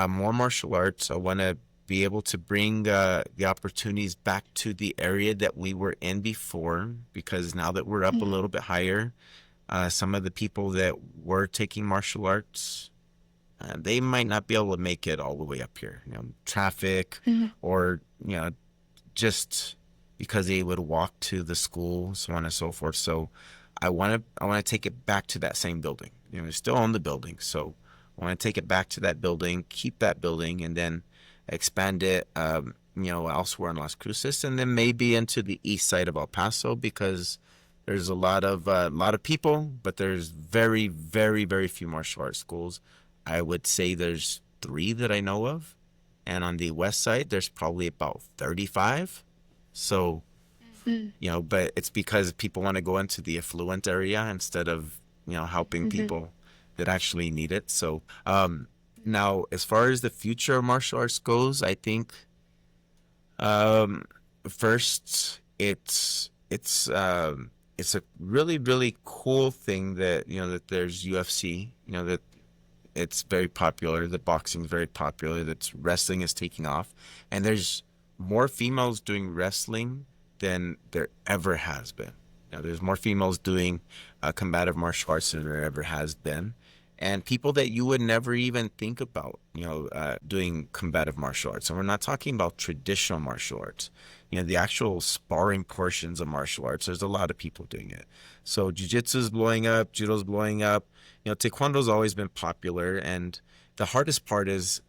S2: more martial arts. I want to be able to bring the opportunities back to the area that we were in before, because now that we're up a little bit higher, some of the people that were taking martial arts, they might not be able to make it all the way up here. Traffic, or just because they would walk to the school, so on and so forth. So I want to take it back to that same building. You know, I still own the building, so I want to take it back to that building, keep that building, and then expand it, elsewhere in Las Cruces, and then maybe into the east side of El Paso because there's a lot of people, but there's very, very, very few martial arts schools. I would say there's three that I know of, and on the west side there's probably about 35. So
S1: Mm-hmm.
S2: but it's because people want to go into the affluent area instead of helping
S1: Mm-hmm.
S2: people that actually need it. So now, as far as the future of martial arts goes, I think um, first it's a really, really cool thing that that there's UFC. That it's very popular. That boxing is very popular. That wrestling is taking off, and there's more females doing wrestling than there ever has been. There's more females doing combative martial arts than there ever has been, and people that you would never even think about, doing combative martial arts. And we're not talking about traditional martial arts. The actual sparring portions of martial arts. There's a lot of people doing it. So jiu-jitsu is blowing up, judo's blowing up. Taekwondo's always been popular, and the hardest part is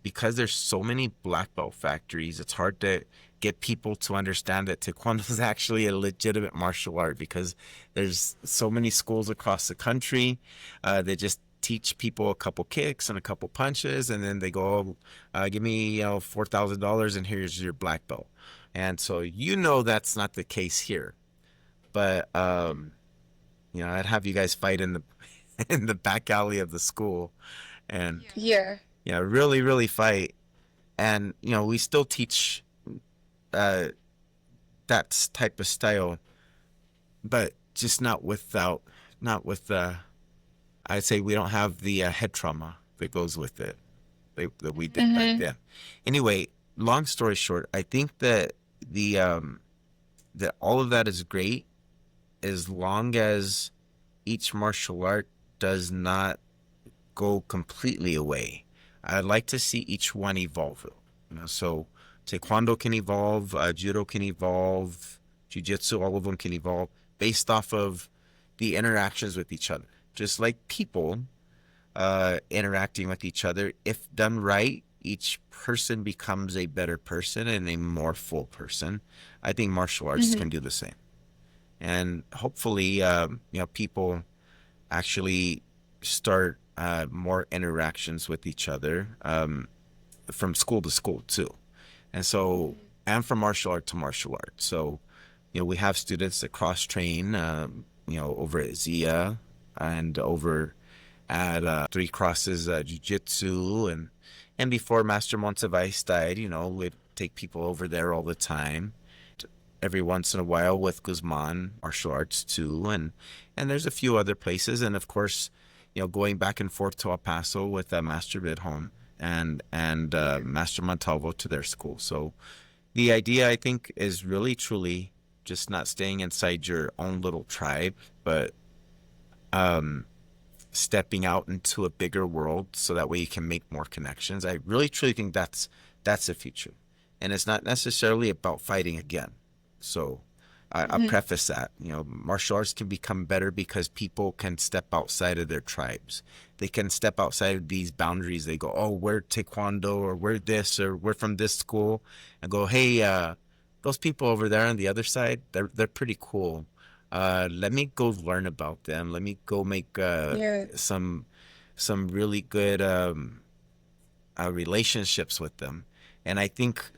S2: because there's so many black belt factories. It's hard to get people to understand that taekwondo is actually a legitimate martial art because there's so many schools across the country. They just teach people a couple kicks and a couple punches, and then they go, "Give me $4,000, and here's your black belt." And so that's not the case here. But I'd have you guys fight in the in the back alley of the school, and
S1: Yeah.
S2: really, really fight. And we still teach uh, that type of style, but just not with I'd say we don't have the head trauma that goes with it that we did back
S1: Mm-hmm.
S2: then. Anyway, long story short, I think that the that all of that is great as long as each martial art does not go completely away. I'd like to see each one evolve. So taekwondo can evolve, judo can evolve, jiu-jitsu, all of them can evolve based off of the interactions with each other. Just like people interacting with each other, if done right, each person becomes a better person and a more full person. I think martial arts
S1: Mm-hmm.
S2: can do the same. And hopefully, people actually start more interactions with each other from school to school too. And so, and from martial art to martial art. So, we have students that cross train, over at Zia and over at Three Crosses Jiu-Jitsu. And before Master Montevais died, we'd take people over there all the time. Every once in a while with Guzman martial arts too, and there's a few other places, and of course, going back and forth to El Paso with Master Vidhom and Master Montalvo to their school. So the idea, I think, is really truly just not staying inside your own little tribe, but stepping out into a bigger world so that way you can make more connections. I really truly think that's the future, and it's not necessarily about fighting again. So I
S1: Mm-hmm.
S2: preface that, martial arts can become better because people can step outside of their tribes. They can step outside of these boundaries. They go, oh, we're taekwondo, or we're this, or we're from this school, and go, hey, those people over there on the other side, they're pretty cool. Let me go learn about them. Let me go make
S1: Yeah.
S2: some really good relationships with them. And I think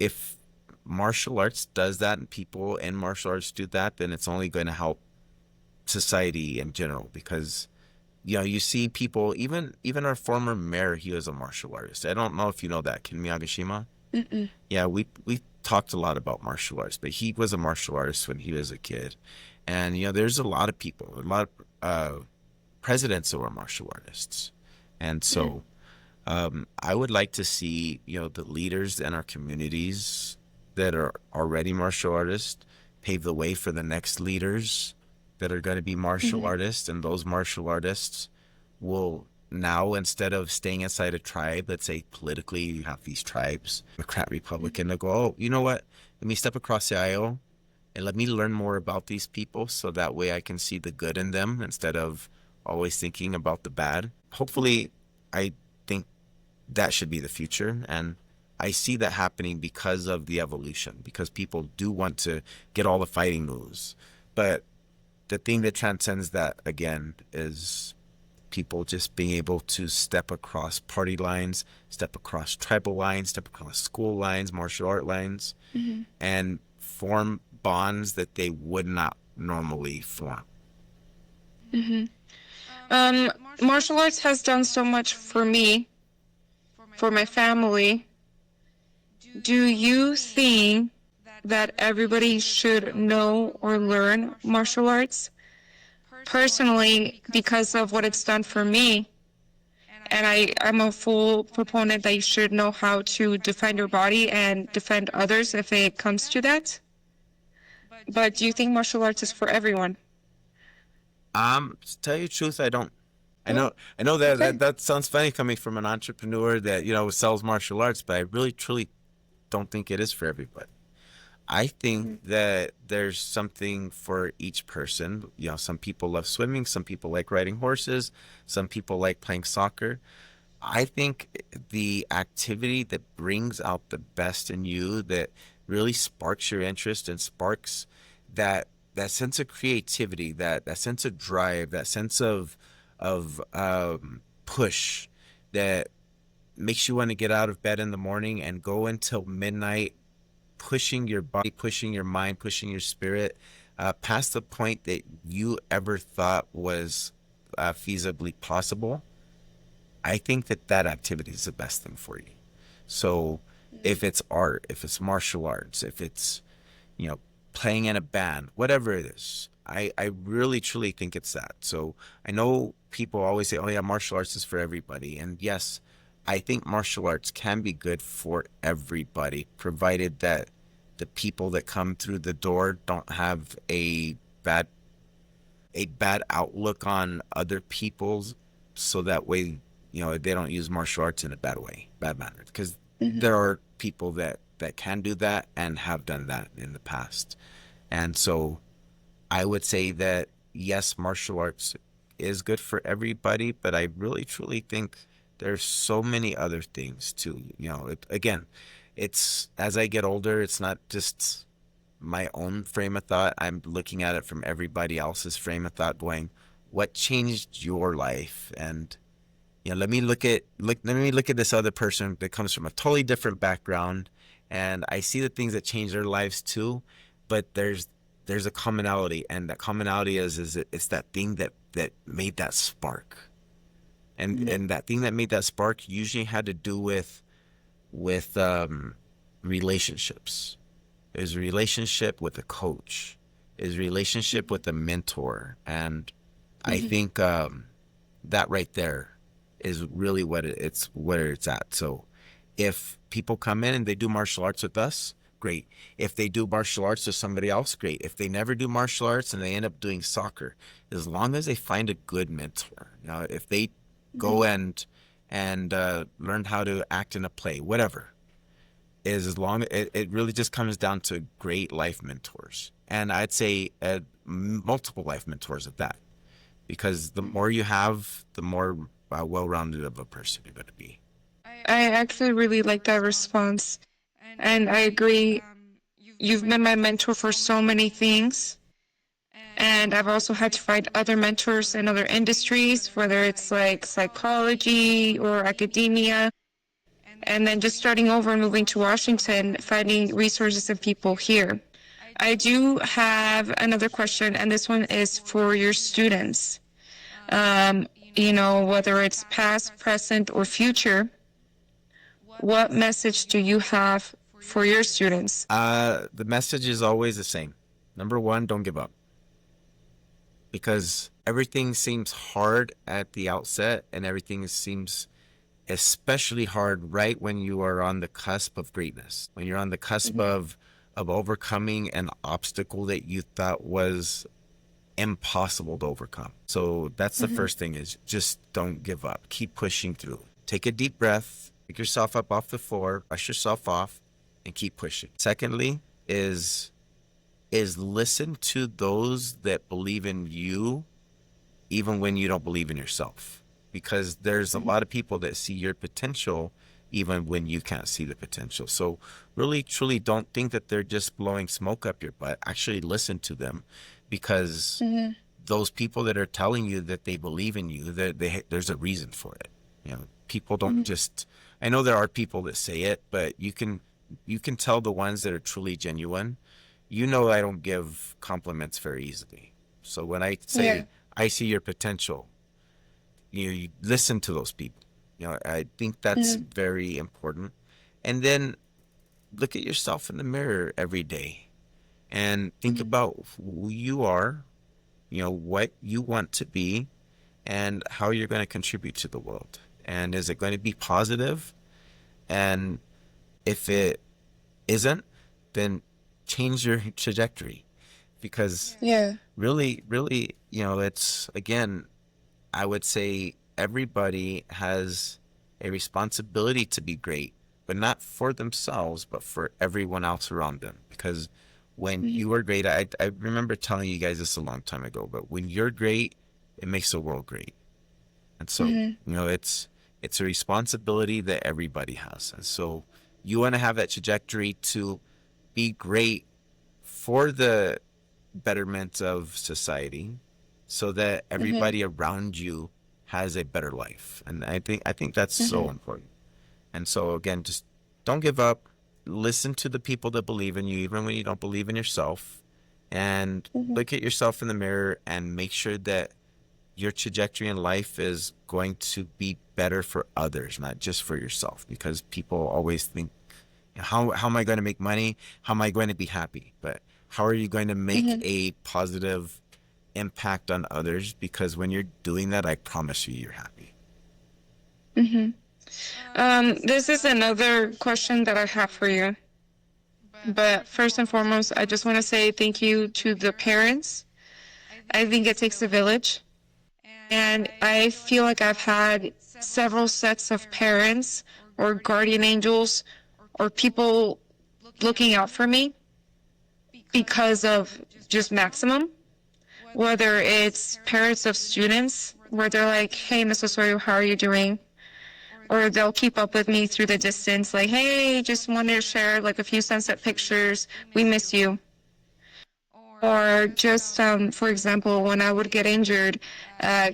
S2: if martial arts does that and people in martial arts do that, then it's only going to help society in general because you see people, even our former mayor, he was a martial artist. I don't know if you know that, Ken Miyagishima.
S1: Mm-mm.
S2: Yeah, we talked a lot about martial arts, but he was a martial artist when he was a kid. And there's a lot of people, a lot of presidents who are martial artists. And
S1: Mm.
S2: so I would like to see, the leaders in our communities that are already martial artists pave the way for the next leaders that are going to be martial
S1: Mm-hmm.
S2: artists. And those martial artists will now, instead of staying inside a tribe, let's say politically, you have these tribes, Democrat, Republican, they go, oh, you know what? Let me step across the aisle and let me learn more about these people so that way I can see the good in them instead of always thinking about the bad. Hopefully, I think that should be the future. And I see that happening because of the evolution, because people do want to get all the fighting moves. But the thing that transcends that, again, is people just being able to step across party lines, step across tribal lines, step across school lines, martial art lines,
S1: Hmm.
S2: and form bonds that they would not normally form.
S1: Hmm. Martial arts has done so much for me, for my family. Do you think that everybody should know or learn martial arts? Personally, because of what it's done for me, and I'm a full proponent that you should know how to defend your body and defend others if it comes to that. But do you think martial arts is for everyone?
S2: To tell you the truth, I don't.
S1: Oh,
S2: I know that,
S1: okay.
S2: that sounds funny coming from an entrepreneur that, sells martial arts, but I really truly don't think it is for everybody. I think
S1: Mhm.
S2: that there's something for each person. Some people love swimming, some people like riding horses, some people like playing soccer. I think the activity that brings out the best in you, that really sparks your interest and sparks that sense of creativity, that sense of drive, that sense of push, that makes you want to get out of bed in the morning and go until midnight, pushing your body, pushing your mind, pushing your spirit past the point that you ever thought was feasibly possible. I think that that activity is the best thing for you. So if it's art, if it's martial arts, if it's, you know, playing in a band, whatever it is, I really truly think it's that. So I know people always say, oh yeah, martial arts is for everybody. And yes, I think martial arts can be good for everybody, provided that the people that come through the door don't have bad a bad outlook on other people's, so that way, they don't use martial arts in a bad way, bad manner, because
S1: Mhm.
S2: there are people that can do that and have done that in the past. And so I would say that yes, martial arts is good for everybody, but I really truly think there's so many other things too. Again, it's as I get older, it's not just my own frame of thought. I'm looking at it from everybody else's frame of thought, going, what changed your life? And let me look at this other person that comes from a totally different background, and I see the things that change their lives too. But there's a commonality, and that commonality is it's that thing that made that spark, and that thing that made that spark usually had to do with relationships. Is relationship with a coach, is relationship with a mentor. And I
S1: Mhm.
S2: think that right there is really it's where it's at. So if people come in and they do martial arts with us, great. If they do martial arts with somebody else, great. If they never do martial arts and they end up doing soccer, as long as they find a good mentor, if they go
S1: Mhm.
S2: and learn how to act in a play, whatever, is as long it really just comes down to great life mentors. And I'd say multiple life mentors at that, because the more you have, the more well-rounded of a person you're going to be.
S1: I actually really like that response. And I agree. You've been my mentor for so many things. And I've also had to find other mentors in other industries, whether it's like psychology or academia. And then just starting over and moving to Washington, finding resources and people here. I do have another question, and this one is for your students. Whether it's past, present, or future, what message do you have for your students?
S2: The message is always the same. Number one, don't give up, because everything seems hard at the outset, and everything seems especially hard right when you are on the cusp of greatness, when you're on the cusp
S1: Mhm.
S2: of overcoming an obstacle that you thought was impossible to overcome. So that's the
S1: Mhm.
S2: first thing, is just don't give up. Keep pushing through. Take a deep breath, pick yourself up off the floor, brush yourself off, and keep pushing. Secondly is is listen to those that believe in you even when you don't believe in yourself, because there's a
S1: Mhm.
S2: lot of people that see your potential even when you can't see the potential. So really truly don't think that they're just blowing smoke up your butt. Actually listen to them, because
S1: Mhm.
S2: those people that are telling you that they believe in you, that there's a reason for it. People don't
S1: Mhm.
S2: just, I know there are people that say it, but you can tell the ones that are truly genuine. I don't give compliments very easily. So when I
S1: Yeah.
S2: say I see your potential, you listen to those people. I think that's
S1: Mhm.
S2: very important. And then look at yourself in the mirror every day and think
S1: Mhm.
S2: about who you are, what you want to be, and how you're going to contribute to the world. And is it going to be positive? And if it isn't, then change your trajectory. Because
S1: Yeah.
S2: really, really, it's again, I would say everybody has a responsibility to be great, but not for themselves, but for everyone else around them. Because when
S1: Mhm.
S2: you are great, I remember telling you guys this a long time ago, but when you're great, it makes the world great. And so,
S1: Mhm.
S2: it's a responsibility that everybody has. And so you want to have that trajectory to be great for the betterment of society, so that
S1: Mhm.
S2: everybody around you has a better life. And I think that's so
S1: Mhm.
S2: important. And so again, just don't give up. Listen to the people that believe in you, even when you don't believe in yourself. And
S1: Mhm.
S2: look at yourself in the mirror and make sure that your trajectory in life is going to be better for others, not just for yourself. Because people always think, how am I going to make money? How am I going to be happy? But how are you going to make
S1: Mhm.
S2: a positive impact on others? Because when you're doing that, I promise you, you're happy.
S1: Mhm. This is another question that I have for you. But first and foremost, I just want to say thank you to the parents. I think it takes a village. And I feel like I've had several sets of parents or guardian angels or people looking out for me because of just maximum, whether it's parents of students where they're like, hey, Mrs. Sawyer, how are you doing? Or they'll keep up with me through the distance, like, hey, just wanted to share like a few sunset pictures. We miss you. Or just, for example, when I would get injured,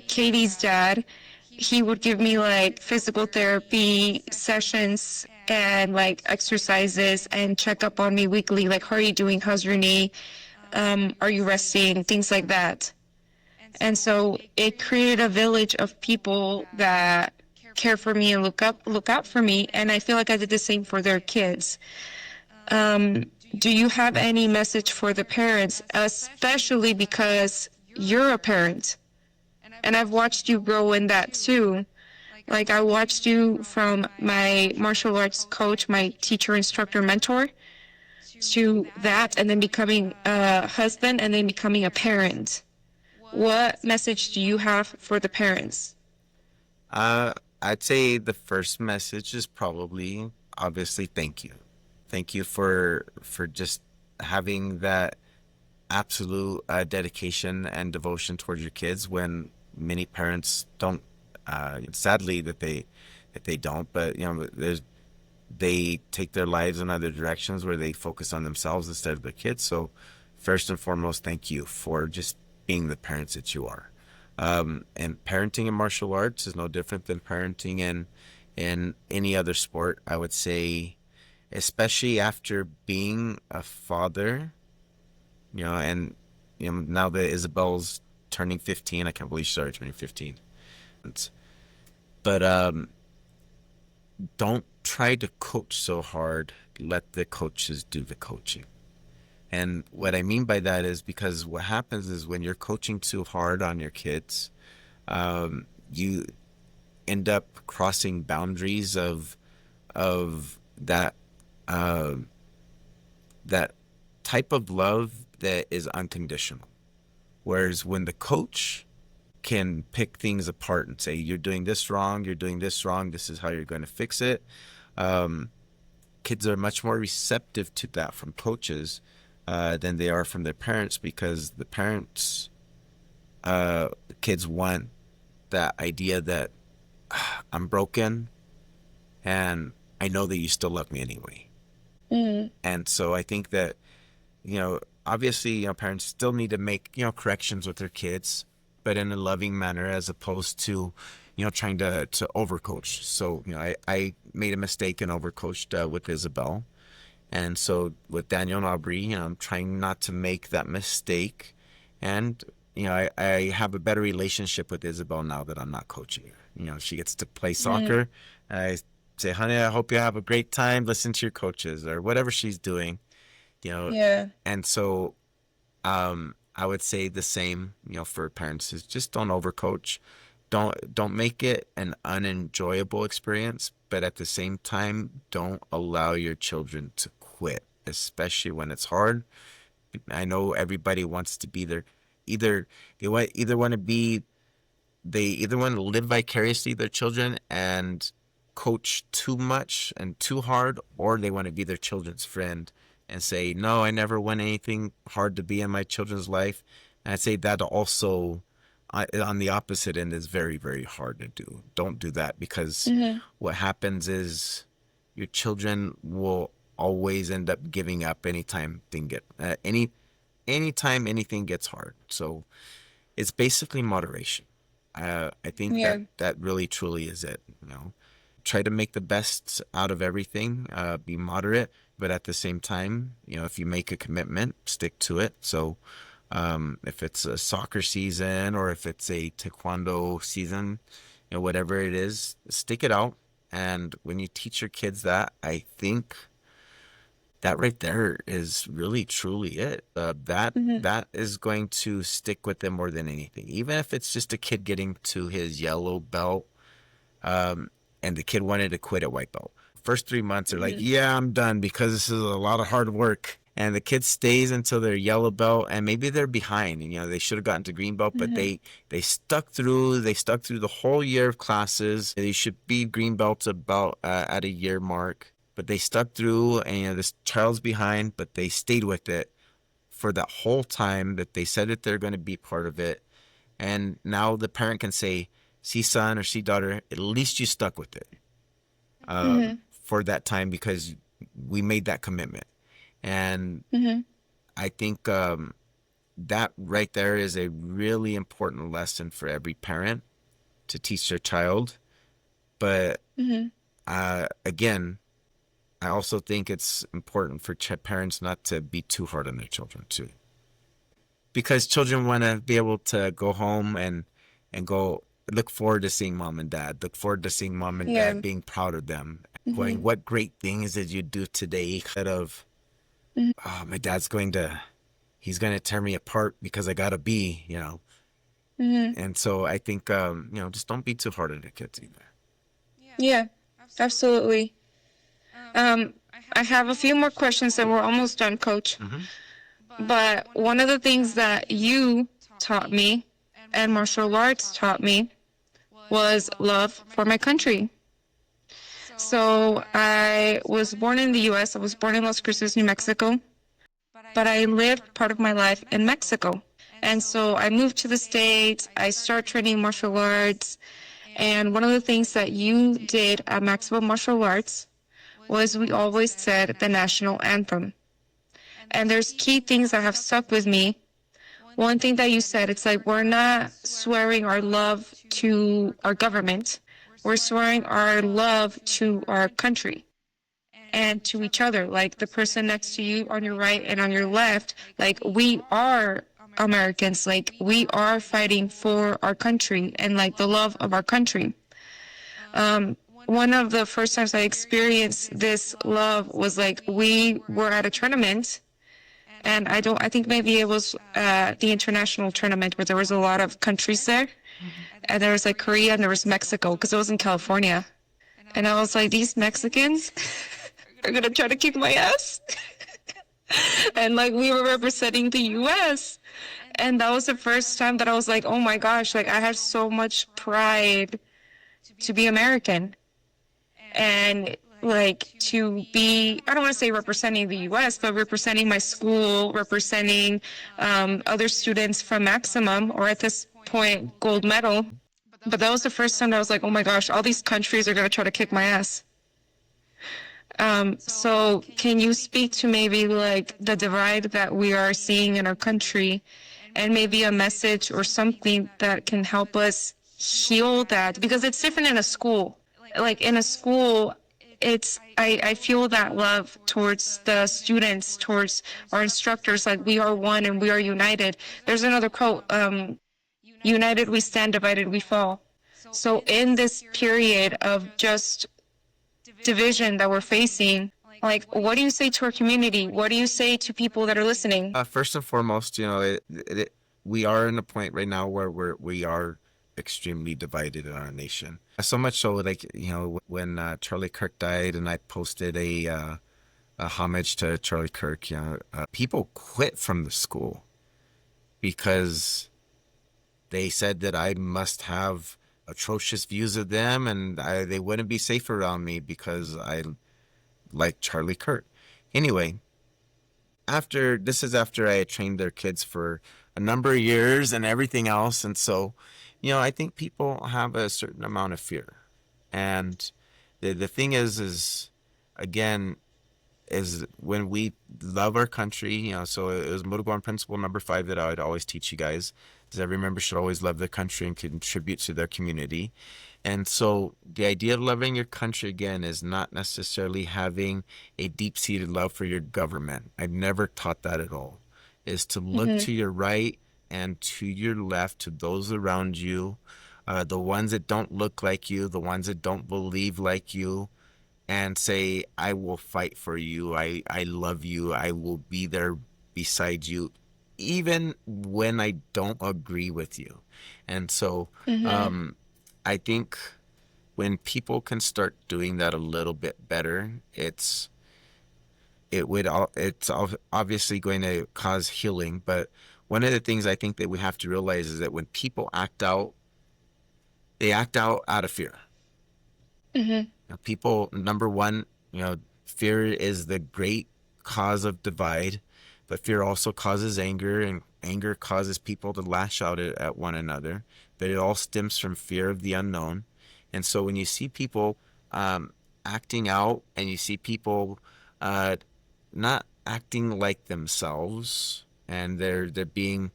S1: Katie's dad, he would give me like physical therapy sessions and like exercises and check up on me weekly. Like, how are you doing? How's your knee? Are you resting? Things like that. And so it created a village of people that care for me and look out for me. And I feel like I did the same for their kids. Do you have any message for the parents, especially because you're a parent and I've watched you grow in that too? Like I watched you from my martial arts coach, my teacher, instructor, mentor, to that, and then becoming a husband and then becoming a parent. What message do you have for the parents?
S2: Uh, I'd say the first message is probably obviously thank you. Thank you for just having that absolute dedication and devotion towards your kids when many parents don't. Sadly, that they don't. But they take their lives in other directions where they focus on themselves instead of their kids. So, first and foremost, thank you for just being the parents that you are. And parenting in martial arts is no different than parenting in any other sport. I would say, especially after being a father, and now that Isabel's turning 15, I can't believe she started turning 15. But don't try to coach so hard. Let the coaches do the coaching. And what I mean by that is because what happens is when you're coaching too hard on your kids, you end up crossing boundaries of that type of love that is unconditional. Whereas when the coach can pick things apart and say, you're doing this wrong, you're doing this wrong, this is how you're going to fix it. Kids are much more receptive to that from coaches, than they are from their parents, because the parents, the kids want that idea that I'm broken and I know that you still love me anyway.
S1: Mm-hmm.
S2: And so I think that, obviously, parents still need to make, corrections with their kids, but in a loving manner, as opposed to, trying to overcoach. So, I made a mistake and overcoached with Isabel. And so with Daniel and Aubrey, I'm trying not to make that mistake. And, I have a better relationship with Isabel now that I'm not coaching her. She gets to play
S1: Mm-hmm.
S2: soccer. I say, honey, I hope you have a great time. Listen to your coaches or whatever she's doing, you know.
S1: Yeah.
S2: And so I would say the same, for parents, is just don't overcoach. Don't make it an unenjoyable experience, but at the same time, don't allow your children to quit, especially when it's hard. I know everybody wants to be there. Either either want to be they either want to live vicariously their children and coach too much and too hard, or they want to be their children's friend and say, no, I never want anything hard to be in my children's life. And I'd say that also, on the opposite end, is very, very hard to do. Don't do that, because
S1: Mm-hmm.
S2: what happens is your children will always end up giving up anytime anything gets hard. So it's basically moderation. I think that
S1: Yeah.
S2: that really truly is it. Try to make the best out of everything. Be moderate, but at the same time, if you make a commitment, stick to it. So, if it's a soccer season or if it's a taekwondo season, whatever it is, stick it out. And when you teach your kids that, I think that right there is really truly it. That
S1: Mm-hmm.
S2: that is going to stick with them more than anything. Even if it's just a kid getting to his yellow belt, um, and the kid wanted to quit at white belt. First 3 months are like,
S1: Mm-hmm.
S2: yeah, I'm done because this is a lot of hard work. And the kid stays until they're yellow belt, and maybe they're behind. And, they should have gotten to green belt, but
S1: Mm-hmm.
S2: they stuck through. They stuck through the whole year of classes. They should be green belts about at a year mark, but they stuck through. And this child's behind, but they stayed with it for that whole time that they said that they're going to be part of it. And now the parent can say, see, son, or see, daughter, at least you stuck with it
S1: Mm-hmm.
S2: for that time, because we made that commitment. And
S1: Mm-hmm.
S2: I think that right there is a really important lesson for every parent to teach their child. But
S1: Mm-hmm.
S2: again, I also think it's important for parents not to be too hard on their children too, because children want to be able to go home and go look forward to seeing mom and dad, look forward to seeing mom and
S1: Yeah.
S2: dad being proud of them, going,
S1: Mm-hmm.
S2: what great things did you do today, instead of, oh, my dad's he's going to tear me apart because I got a B.
S1: Mm-hmm.
S2: And so I think, just don't be too hard on your kids either.
S1: Yeah. Absolutely. Um, I have a few more questions and we're almost done, Coach.
S2: Mm-hmm.
S1: But one of the things that you taught me and martial arts taught me was love for my country. So I was born in the US. I was born in Las Cruces, New Mexico, but I lived part of my life in Mexico. And so I moved to the States. I started training martial arts. And one of the things that you did at Maximum Martial Arts was we always said the national anthem. And there's key things that have stuck with me. One thing that you said, it's like we're not swearing our love to our government. We're swearing our love to our country and to each other. Like the person next to you on your right and on your left, like we are Americans. Like we are fighting for our country and like the love of our country. One of the first times I experienced this love was like we were at a tournament, and I think maybe it was the international tournament where there was a lot of countries there, and there was like Korea and there was Mexico because it was in California, and I was like, these Mexicans are gonna try to kick my ass, and like we were representing the U.S. And that was the first time that I was like, oh my gosh, like I have so much pride to be American. And like to be, I don't want to say representing the US, but representing my school, representing other students from maximum, or at this point gold medal. But that was the first time that I was like, oh my gosh, all these countries are going to try to kick my ass. So can you speak to maybe like the divide that we are seeing in our country, and maybe a message or something that can help us heal that? Because it's different in a school. Like in a school, I feel that love towards the students, towards our instructors, like we are one and we are united. There's another quote, united we stand, divided we fall. So in this period of just division that we're facing, like, what do you say to our community? What do you say to people that are listening?
S2: First and foremost, we are in a point right now where we are extremely divided in our nation. So much so, like, when Charlie Kirk died, and I posted a homage to Charlie Kirk, people quit from the school because they said that I must have atrocious views of them, and they wouldn't be safe around me because I like Charlie Kirk. Anyway, after I had trained their kids for a number of years and everything else, and so, I think people have a certain amount of fear, and the thing is again, is when we love our country, so it was Motogon principle number 5 that I would always teach you guys, is every member should always love their country and contribute to their community. And so the idea of loving your country, again, is not necessarily having a deep-seated love for your government. I've never taught that at all. Is to look to your right and to your left, to those around you, the ones that don't look like you, the ones that don't believe like you, and say, I will fight for you. I love you. I will be there beside you, even when I don't agree with you. And so I think when people can start doing that a little bit better, it's obviously going to cause healing. But one of the things I think that we have to realize is that when people act out, they act out of fear. People, number one, fear is the great cause of divide, but fear also causes anger, and anger causes people to lash out at one another. But it all stems from fear of the unknown. And so when you see people acting out, and you see people not acting like themselves, and they're being,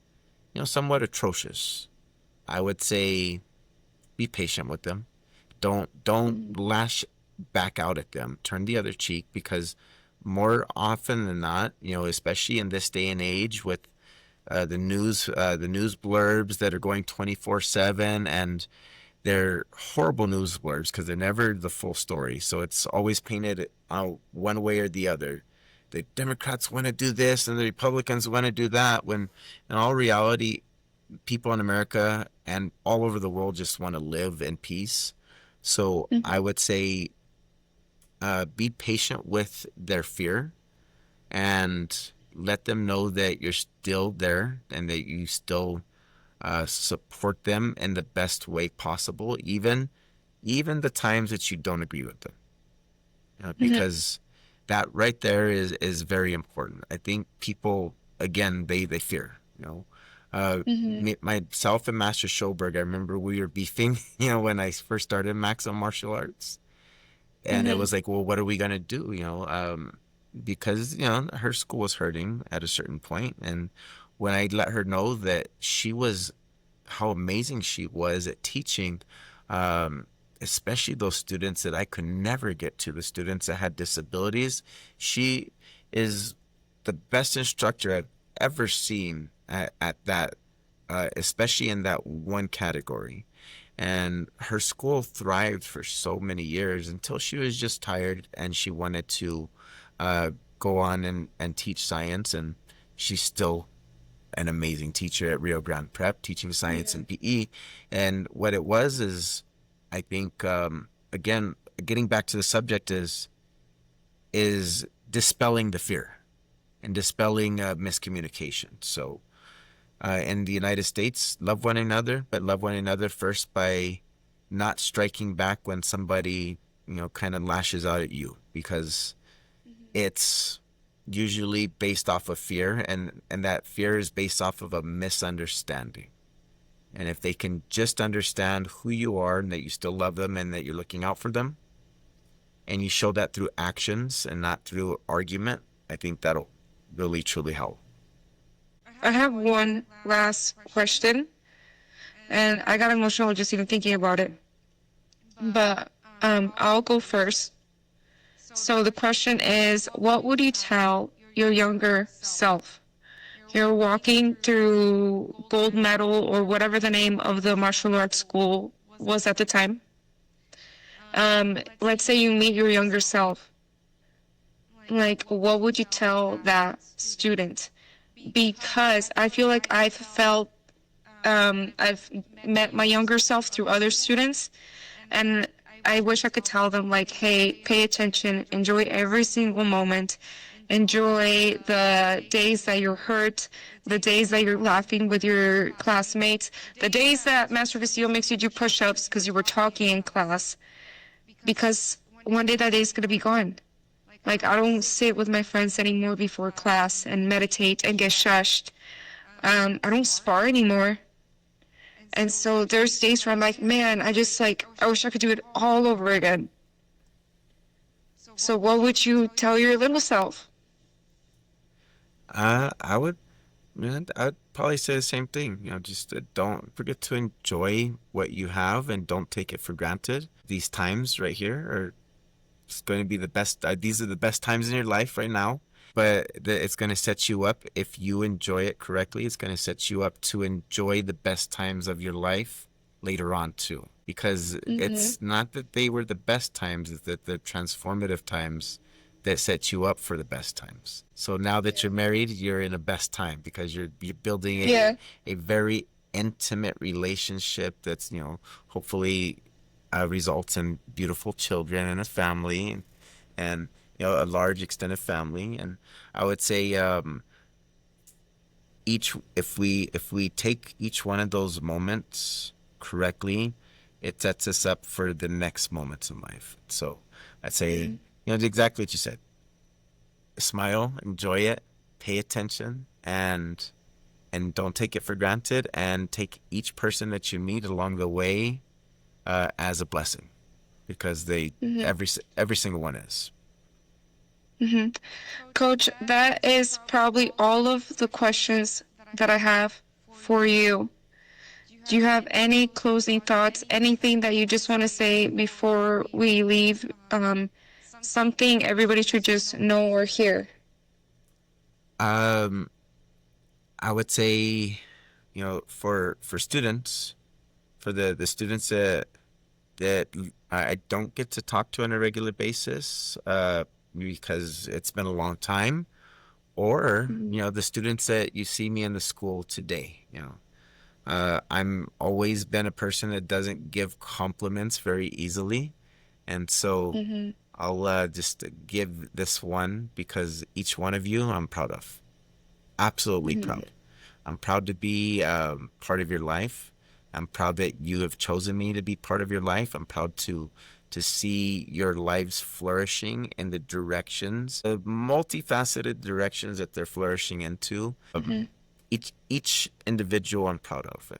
S2: somewhat atrocious, I would say be patient with them. Don't lash back out at them. Turn the other cheek, because more often than not, especially in this day and age with the news blurbs that are going 24/7, and they're horrible news blurbs because they're never the full story. So it's always painted out one way or the other. The Democrats want to do this and the Republicans want to do that, when in all reality, people in America and all over the world just want to live in peace. So I would say be patient with their fear, and let them know that you're still there and that you still support them in the best way possible, even the times that you don't agree with them. Because that right there is very important. I think people, again, they fear, myself and Master Schoberg, I remember we were beefing, when I first started Maximum Martial Arts. And it was like, well, what are we going to do? Because, her school was hurting at a certain point. And when I let her know that how amazing she was at teaching, especially those students that I could never get to, the students that had disabilities, she is the best instructor I've ever seen at that, especially in that one category. And her school thrived for so many years until she was just tired and she wanted to go on and teach science. And she's still an amazing teacher at Rio Grande Prep, teaching science and PE. And what it was is, I think, again, getting back to the subject, is dispelling the fear and dispelling miscommunication. So in the United States, love one another, but love one another first by not striking back when somebody kind of lashes out at you because it's usually based off of fear, and that fear is based off of a misunderstanding. And if they can just understand who you are and that you still love them and that you're looking out for them, and you show that through actions and not through argument, I think that'll really truly help.
S1: I have one last question, and I got emotional just even thinking about it. But I'll go first. So the question is, what would you tell your younger self? You're walking through gold medal or whatever the name of the martial arts school was at the time. Let's say you meet your younger self. Like, what would you tell that student? Because I feel like I've met my younger self through other students, and I wish I could tell them, like, hey, pay attention, enjoy every single moment, enjoy the days that you're hurt, the days that you're laughing with your classmates, the days that Master Castillo makes you do push-ups because you were talking in class, because one day that day is going to be gone. Like, I don't sit with my friends anymore before class and meditate and get shushed. I don't spar anymore. And so there's days where I'm like, man, I wish I could do it all over again. So what would you tell your little self?
S2: I would, man, I'd probably say the same thing. Just don't forget to enjoy what you have and don't take it for granted. These times right here are it's going to be the best. These are the best times in your life right now, but it's going to set you up if you enjoy it correctly. It's going to set you up to enjoy the best times of your life later on too, because it's not that they were the best times, it's that the transformative times that set you up for the best times. So now that you're married, you're in a best time because you're building a very intimate relationship that's hopefully results in beautiful children and a family, and a large extended family. And I would say if we take each one of those moments correctly, it sets us up for the next moments in life. So I'd say exactly what you said. Smile, enjoy it, pay attention, and don't take it for granted, and take each person that you meet along the way as a blessing, because every single one is.
S1: Coach, that is probably all of the questions that I have for you. Do you have any closing thoughts, anything that you just want to say before we leave? Something everybody should just know or hear?
S2: Um, I would say, for students, for the students that I don't get to talk to on a regular basis, because it's been a long time, or the students that you see me in the school today. I'm always been a person that doesn't give compliments very easily, and so I'll just give this one because each one of you I'm proud of, absolutely proud. I'm proud to be part of your life. I'm proud that you have chosen me to be part of your life. I'm proud to see your lives flourishing in the directions, the multifaceted directions that they're flourishing into. Each individual I'm proud of.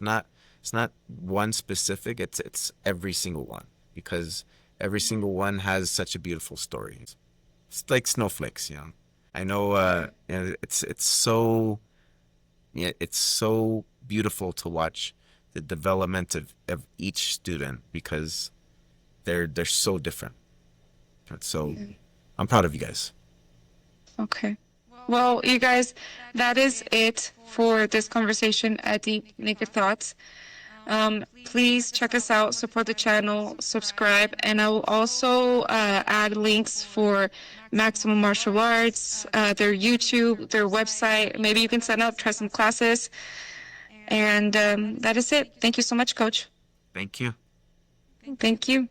S2: It's not one specific. It's every single one, because every single one has such a beautiful story. It's like snowflakes, I know it's so beautiful to watch the development of each student, because they're so different. So I'm proud of you guys.
S1: Okay. Well, you guys, that is it for this conversation at Deep Naked Thoughts. Please check us out, support the channel, subscribe, and I will also add links for Maximum Martial Arts, their YouTube, their website. Maybe you can sign up, try some classes. And that is it. Thank you so much, Coach.
S2: Thank you.
S1: Thank you.